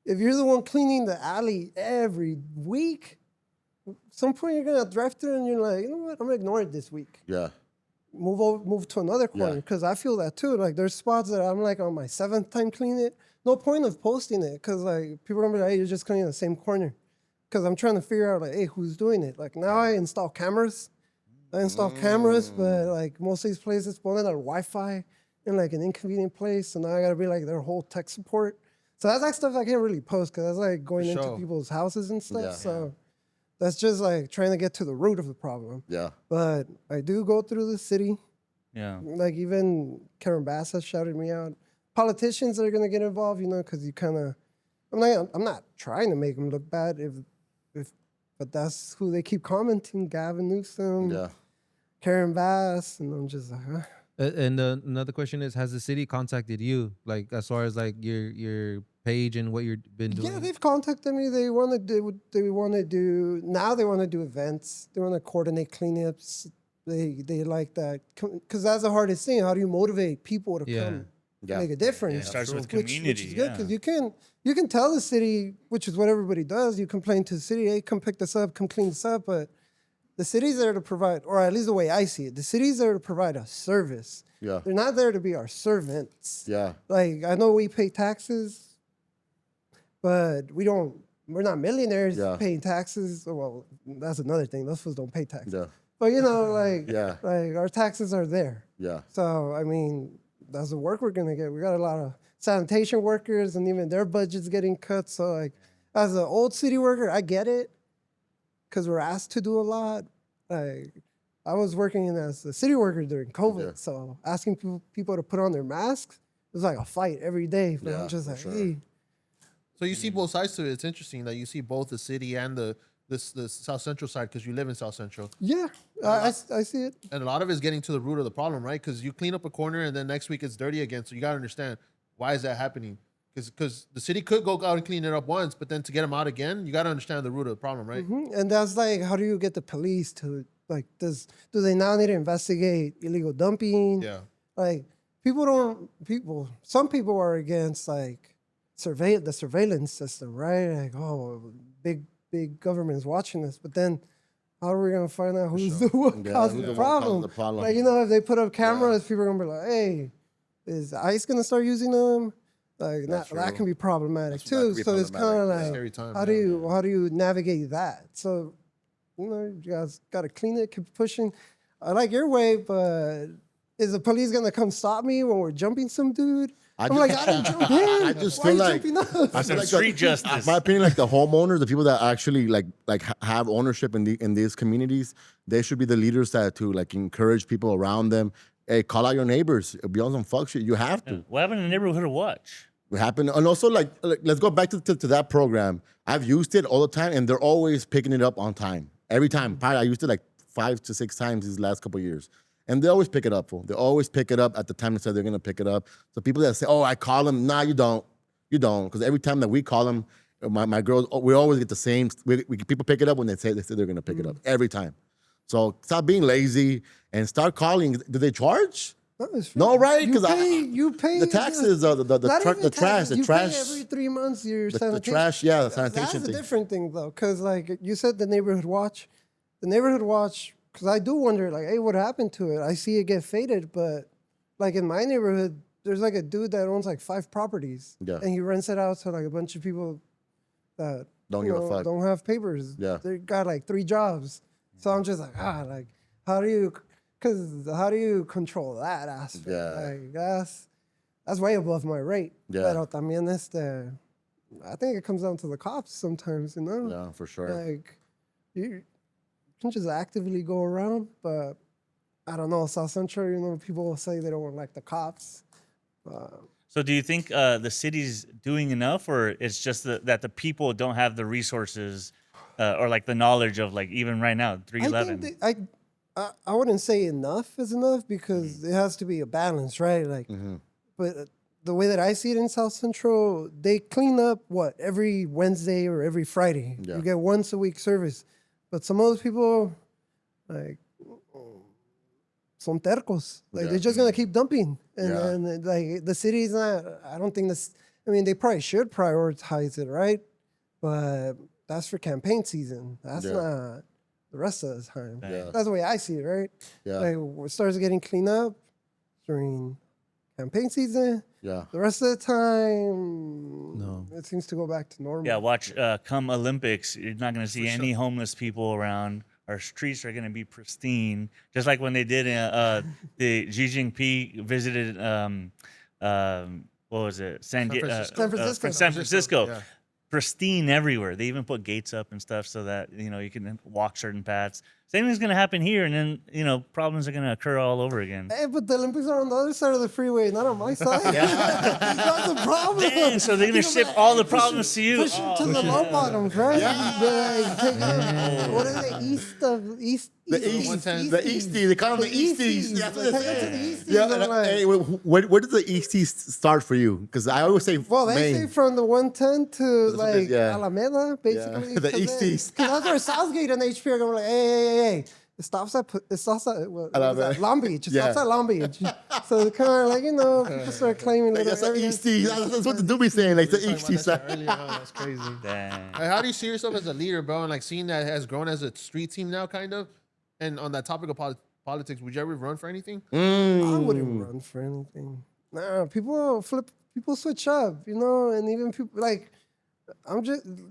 If you're the one cleaning the alley every week, at some point you're going to drive through and you're like, you know what? I'm going to ignore it this week. yeah, Move to another corner. Because I feel that too. Like, there's spots that I'm like on my 7th time cleaning it. No point of posting it because, like, people are going to be like, hey, you're just cleaning the same corner. Because I'm trying to figure out, like, hey, who's doing it? Like, now I install cameras. But, like, most of these places ponen al Wi-Fi in, like, an inconvenient place. So now I got to be, like, their whole tech support. So that's like stuff I can't really post because that's, like, going into sure. people's houses and stuff. Yeah. So that's just, like, trying to get to the root of the problem. yeah. But I do go through the city. Yeah. Like, even Karen Bass has shouted me out. Politicians that are going to get involved, because you kind of... I'm not trying to make them look bad, but that's who they keep commenting. Gavin Newsom, Yeah. Karen Bass, and I'm just like, And another question is, has the city contacted you, like as far as like your page and what you've been doing? Yeah, they've contacted me. They want to do. They want to do now. They want to do events. They want to coordinate cleanups. They like that because that's the hardest thing. How do you motivate people to come make a difference? It starts with Which community. is good because you can tell the city, which is what everybody does. You complain to the city, hey, come pick this up, come clean this up, but the city's there to provide, or at least the way I see it, the city's there to provide a service. Yeah. They're not there to be our servants. Yeah. Like, I know we pay taxes, but we're not millionaires paying taxes. Well, that's another thing. Those fools don't pay taxes. Yeah. But, like our taxes are there. Yeah. So, I mean, that's the work we're going to get. We got a lot of sanitation workers and even their budget's getting cut. So, like, as an old city worker, I get it. Because we're asked to do a lot. Like, I was working as a city worker during COVID, so asking people to put on their masks was like a fight every day. But I'm just like, hey. So you see both sides to it. It's interesting that you see both the city and the South Central side because you live in South Central. Yeah, I see it. And a lot of it is getting to the root of the problem, right? Because you clean up a corner and then next week it's dirty again. So you got to understand, why is that happening? Because the city could go out and clean it up once, but then to get them out again, you got to understand the root of the problem, right? Mm-hmm. And that's like, how do you get the police to, like, do they now need to investigate illegal dumping? Yeah. Like, some people are against, like, the surveillance system, right? Like, oh, big government's watching us. But then how are we going to find out who's the one causing the problem? Like, if they put up cameras, people are going to be like, hey, is ICE going to start using them? Like that can be problematic too. So it's kind of like, how do you navigate that? So, you guys got to clean it, keep pushing. I like your way, but is the police gonna come stop me when we're jumping some dude? I didn't jump in. I just feel like street justice. My opinion, like the homeowners, the people that actually like have ownership in these communities, they should be the leaders that to like encourage people around them. Hey, call out your neighbors. Be on some fuck shit. You have to. What happened in the neighborhood watch? What happened? And also, like let's go back to that program. I've used it all the time, and they're always picking it up on time. Every time. Probably I used it like 5 to 6 times these last couple of years. And they always pick it up, fool. They always pick it up at the time they said they're going to pick it up. So people that say, oh, I call them. Nah, you don't. You don't. Because every time that we call them, my girls, we always get the same. People pick it up when they say they're going to pick it up. Every time. So stop being lazy and start calling. Do they charge? No, right? Because you pay the taxes, the trash. Pay every 3 months your sanitation. The trash, the sanitation That's thing. a different thing though, because like you said, the neighborhood watch. The neighborhood watch, because I do wonder, like, hey, what happened to it? I see it get faded, but like in my neighborhood, there's like a dude that owns like 5 properties, and he rents it out to like a bunch of people that don't give a fuck, don't have papers. Yeah, they got like 3 jobs. So I'm just like, like, how do you control that aspect? Yeah. Like, that's way above my rate. Yeah. Pero también I think it comes down to the cops sometimes, Yeah, for sure. Like, you can just actively go around, but I don't know, South Central, people will say they don't like the cops. So do you think the city's doing enough, or it's just that the people don't have the resources or like the knowledge of, like, even right now, 311? I wouldn't say enough is enough because it has to be a balance, right? Like, but the way that I see it in South Central, they clean up every Wednesday or every Friday. Yeah. You get once a week service, but some of those people, like, son tercos. Like, they're just gonna keep dumping, and like the city's not. I don't think this. I mean, they probably should prioritize it, right? But that's for campaign season. That's not the rest of the time. Yeah. That's the way I see it, right? Yeah. Like, it starts getting cleaned up during campaign season. Yeah. The rest of the time, it seems to go back to normal. Yeah, watch come Olympics, you're not going to see any homeless people around. Our streets are going to be pristine, just like when they did the Xi Jinping visited what was it? San Francisco. Yeah. Pristine everywhere. They even put gates up and stuff so that you can walk certain paths. Same thing's gonna happen here, and then problems are gonna occur all over again. Hey, but the Olympics are on the other side of the freeway, not on my side. That's the problem. Dang, so they're gonna ship all the problems to you. Push it to the low bottoms, right? What is it? The Easties. They call them the Easties. That's what they say. Yeah, Hey, where does the Easties start for you? Because I always say, well, they say from the 110 to Alameda, basically. The Easties. Because that's where Southgate and HP are going like, hey. It stops at Long Beach. It stops at Long Beach. So they're kind of like, people start claiming that that's the Easties. That's what the dude be saying. Like the Easties. That's crazy. Dang. Like, how do you see yourself as a leader, bro? And like seeing that has grown as a street team now, kind of. And on that topic of politics, would you ever run for anything? I wouldn't run for anything. Nah, people switch up, and even people like,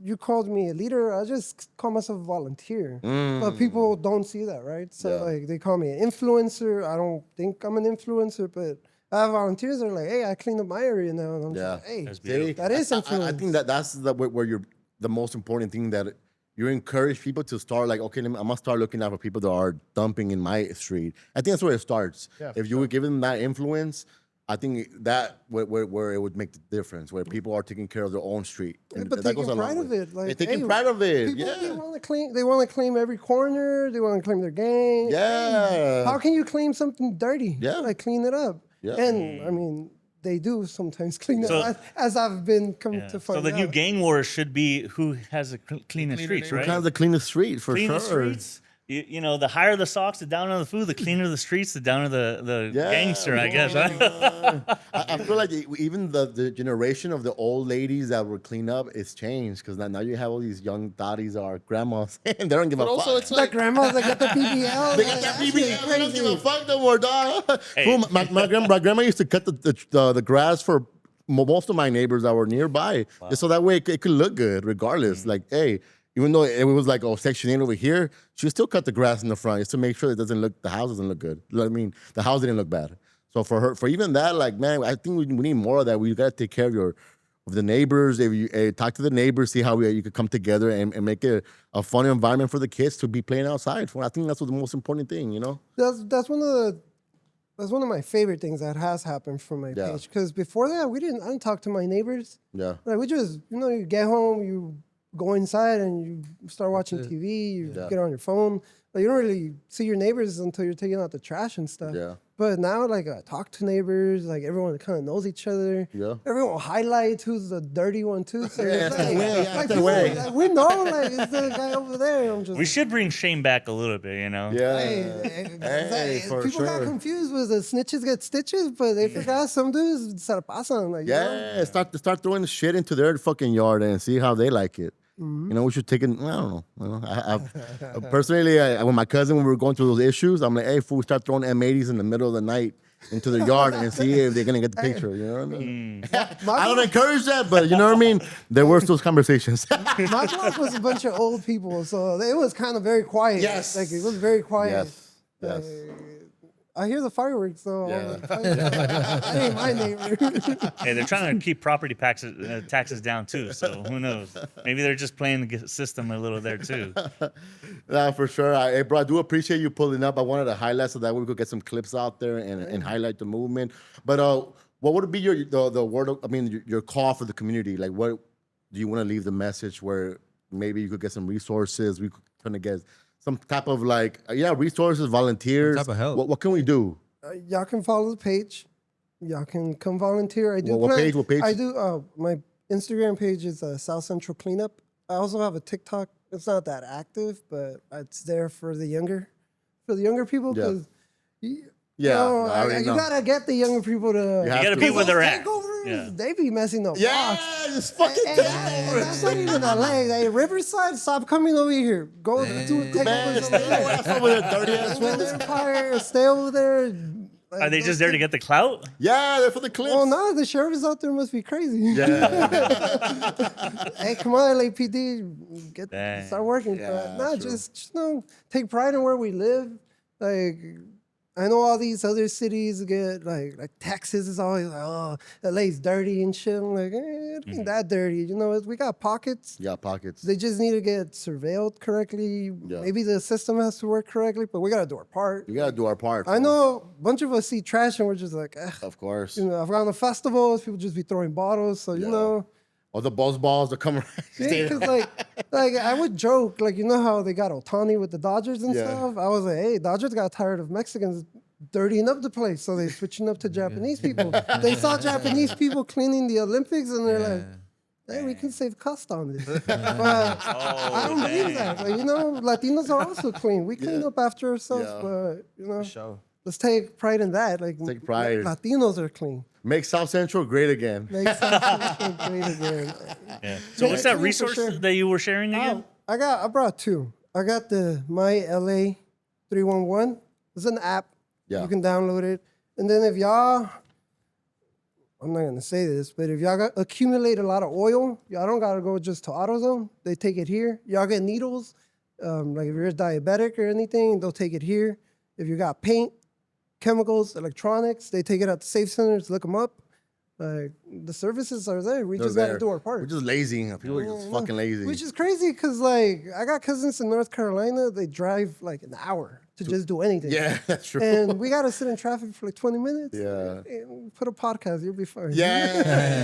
you called me a leader. I just call myself a volunteer. But people don't see that, right? So like they call me an influencer. I don't think I'm an influencer, but I have volunteers that are like, hey, I cleaned up my area now. And I'm just like, hey, that is influence. I think that's where you're the most important thing, that you encourage people to start like, okay, I'm gonna start looking out for people that are dumping in my street. I think that's where it starts. Yeah, if you would give them that influence, I think that where it would make the difference, where people are taking care of their own street. And but taking pride of it. Like, taking pride of it. People, they want to claim every corner. They want to claim their gang. Yeah. How can you claim something dirty? Yeah. Like, clean it up. Yeah. And, I mean, they do sometimes clean it up, as I've been coming to find out. So the new gang war should be who has the cleanest streets, right? Who has the cleanest street, for sure. Streets. The higher the socks, the downer the food, the cleaner the streets, the downer the gangster, I guess. I feel like even the generation of the old ladies that would clean up is changed, because now you have all these young daddies or grandmas, and they don't give a fuck. Also, it's like grandmas that got the BBL. They got that BBL. They don't give a fuck no more, dog. Hey. My grandma used to cut the grass for most of my neighbors that were nearby, just so that way it could look good, regardless. Like, hey. Even though it was like, Section 8 over here, she still cut the grass in the front just to make sure the house doesn't look good. I mean, the house didn't look bad. So for even that, like, man, I think we need more of that. We got to take care of the neighbors. If you talk to the neighbors, see how you could come together and make it a fun environment for the kids to be playing outside. I think that's the most important thing, That's one of my favorite things that has happened from my page. Because before that, I didn't talk to my neighbors. Yeah. Like, we just, you get home, you go inside and you start watching TV, you get on your phone. Like, you don't really see your neighbors until you're taking out the trash and stuff. Yeah. But now, like, I talk to neighbors, like, everyone kind of knows each other. Yeah. Everyone highlights who's the dirty one, too. So we know, like, it's the guy over there. We should bring shame back a little bit, Yeah. For people got confused with the snitches get stitches, but they forgot some dudes se la pasan. Like, start throwing shit into their fucking yard and see how they like it. Mm-hmm. We should take it. I don't know. Personally, with my cousin, when we were going through those issues, I'm like, hey, fool, start throwing M80s in the middle of the night into their yard and see if they're gonna get the picture. You know what I mean? I don't encourage that, but you know what I mean. There were those conversations. My block was a bunch of old people, so it was kind of very quiet. Yes, like, it was very quiet. Yes. I hear the fireworks, though. I ain't my neighbor. Hey, they're trying to keep property taxes down, too, so who knows? Maybe they're just playing the system a little there, too. Yeah, for sure. Hey, bro, I do appreciate you pulling up. I wanted to highlight so that we could get some clips out there and highlight the movement. But what would be the word, your call for the community? Like, what do you want to leave the message where maybe you could get some resources? We could kind of get some type of resources, volunteers. Some type of help. What can we do? Y'all can follow the page. Y'all can come volunteer. I do. What page? I do. My Instagram page is South Central Cleanup. I also have a TikTok. It's not that active, but it's there for the younger people. Because you gotta get the younger people to. You gotta be where they're at. Yeah. They be messing up. Yeah, just fucking that's not even LA. Hey, Riverside, stop coming over here. Go to takeovers over there. Dirtiest Empire, stay over there. Are they just there to get the clout? Yeah, they're for the clips. Well, now the sheriff is out there, must be crazy. Yeah. Hey, come on, LAPD, start working. Yeah, just take pride in where we live. Like, I know all these other cities get like Texas is always like, oh, LA's dirty and shit. I'm like, it ain't that dirty. You know, we got pockets. Yeah, pockets. They just need to get surveilled correctly. Yeah. Maybe the system has to work correctly, but we gotta do our part. We gotta do our part. I know a bunch of us see trash and we're just like, Of course. you know, I've gone to festivals, people just be throwing bottles, so you know. All the buzz balls that come around. Yeah, because like I would joke, like, you know how they got Ohtani with the Dodgers and stuff? I was like, hey, Dodgers got tired of Mexicans dirtying up the place, so they're switching up to Japanese people. They saw Japanese people cleaning the Olympics, and they're like, hey, we can save cost on this. But I don't believe that. Like, you know, Latinos are also clean. We clean up after ourselves, but, you know, let's take pride in that. Like, Take pride. Latinos are clean. Make South Central great again. Make South Central great again. Yeah. So what's that For resource sure. that you were sharing again? I brought two. I got the My LA 311. It's an app. Yeah. You can download it. And then if y'all, I'm not gonna say this, but if y'all accumulate a lot of oil, y'all don't gotta go just to AutoZone. They take it here. Y'all get needles. Like if you're diabetic or anything, they'll take it here. If you got paint, chemicals, electronics, they take it at the safe centers, look them up. Like the services are there. We just gotta do our part. We're just lazy. People are just fucking lazy. Which is crazy because like I got cousins in North Carolina. They drive like an hour to just do anything. Yeah, that's true. And we gotta sit in traffic for like 20 minutes. Yeah. And put a podcast, you'll be fine. Yeah.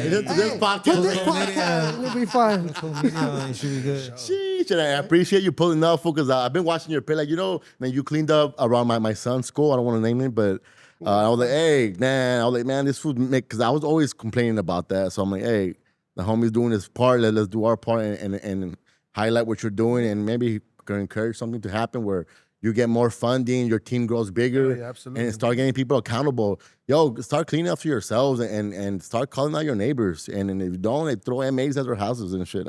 This Put podcast. this podcast, you'll be fine. You should be good. Sheesh, and I appreciate you pulling up, because I've been watching your page. Like, you know, man, you cleaned up around my son's school. I don't want to name it, but I was like, hey, man, this food make, because I was always complaining about that. So I'm like, hey, the homie's doing his part. Let's do our part and highlight what you're doing, and maybe can encourage something to happen where you get more funding, your team grows bigger, absolutely. and start getting people accountable. Yo, start cleaning up for yourselves and start calling out your neighbors. And if you don't, they throw MAs at their houses and shit.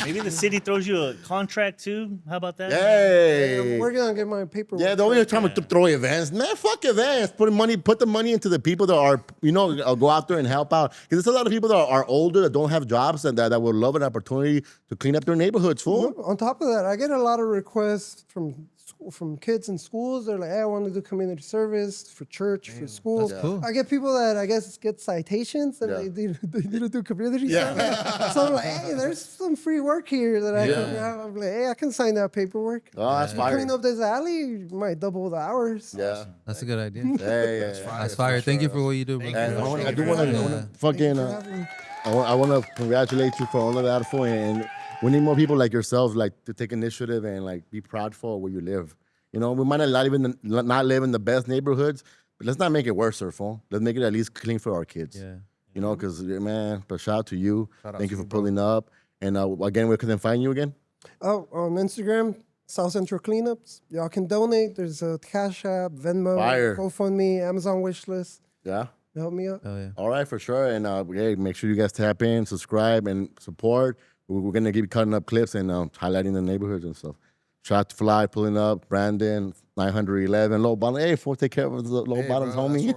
Maybe the city throws you a contract too. How about that? Hey. I'm working on getting my paperwork. Yeah, the only time to throw events, man, fuck events. Put the money into the people that are, you know, go out there and help out. Because there's a lot of people that are older that don't have jobs and that would love an opportunity to clean up their neighborhoods, fool. On top of that, I get a lot of requests from kids in schools. They're like, hey, I want to do community service for church, for school. That's cool. I get people that I guess get citations and they need to do community service. So I'm like, hey, there's some free work here that I can have. I'm like, hey, I can sign that paperwork. Oh, that's fire. Clean up this alley, might double the hours. Yeah. That's a good idea. Hey, That's fire. Thank you for what you do, bro. And I do want to fucking, I want to congratulate you for all of that, fool. And we need more people like yourselves, like, to take initiative and like be proudful of where you live. You know, we might not live in the best neighborhoods, but let's not make it worse, fool. Let's make it at least clean for our kids. Yeah. You know, because, man, but shout out to you. Thank you for pulling up. And again, where can they find you again? Oh, on Instagram, South Central Cleanups. Y'all can donate. There's a Cash App, Venmo, Fire. GoFundMe, Amazon wishlist. Yeah. Help me out. Oh yeah. All right, for sure. And hey, make sure you guys tap in, subscribe, and support. We're going to keep cutting up clips and highlighting the neighborhoods and stuff. Shout out to Vlad pulling up, Brandon, 911, Low Bottom. Hey, fool, take care of the Low Bottoms, homie.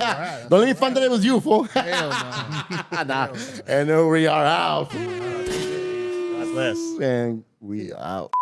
Don't let me find that it was you, fool. Nah. And then we are out. God bless. And we out.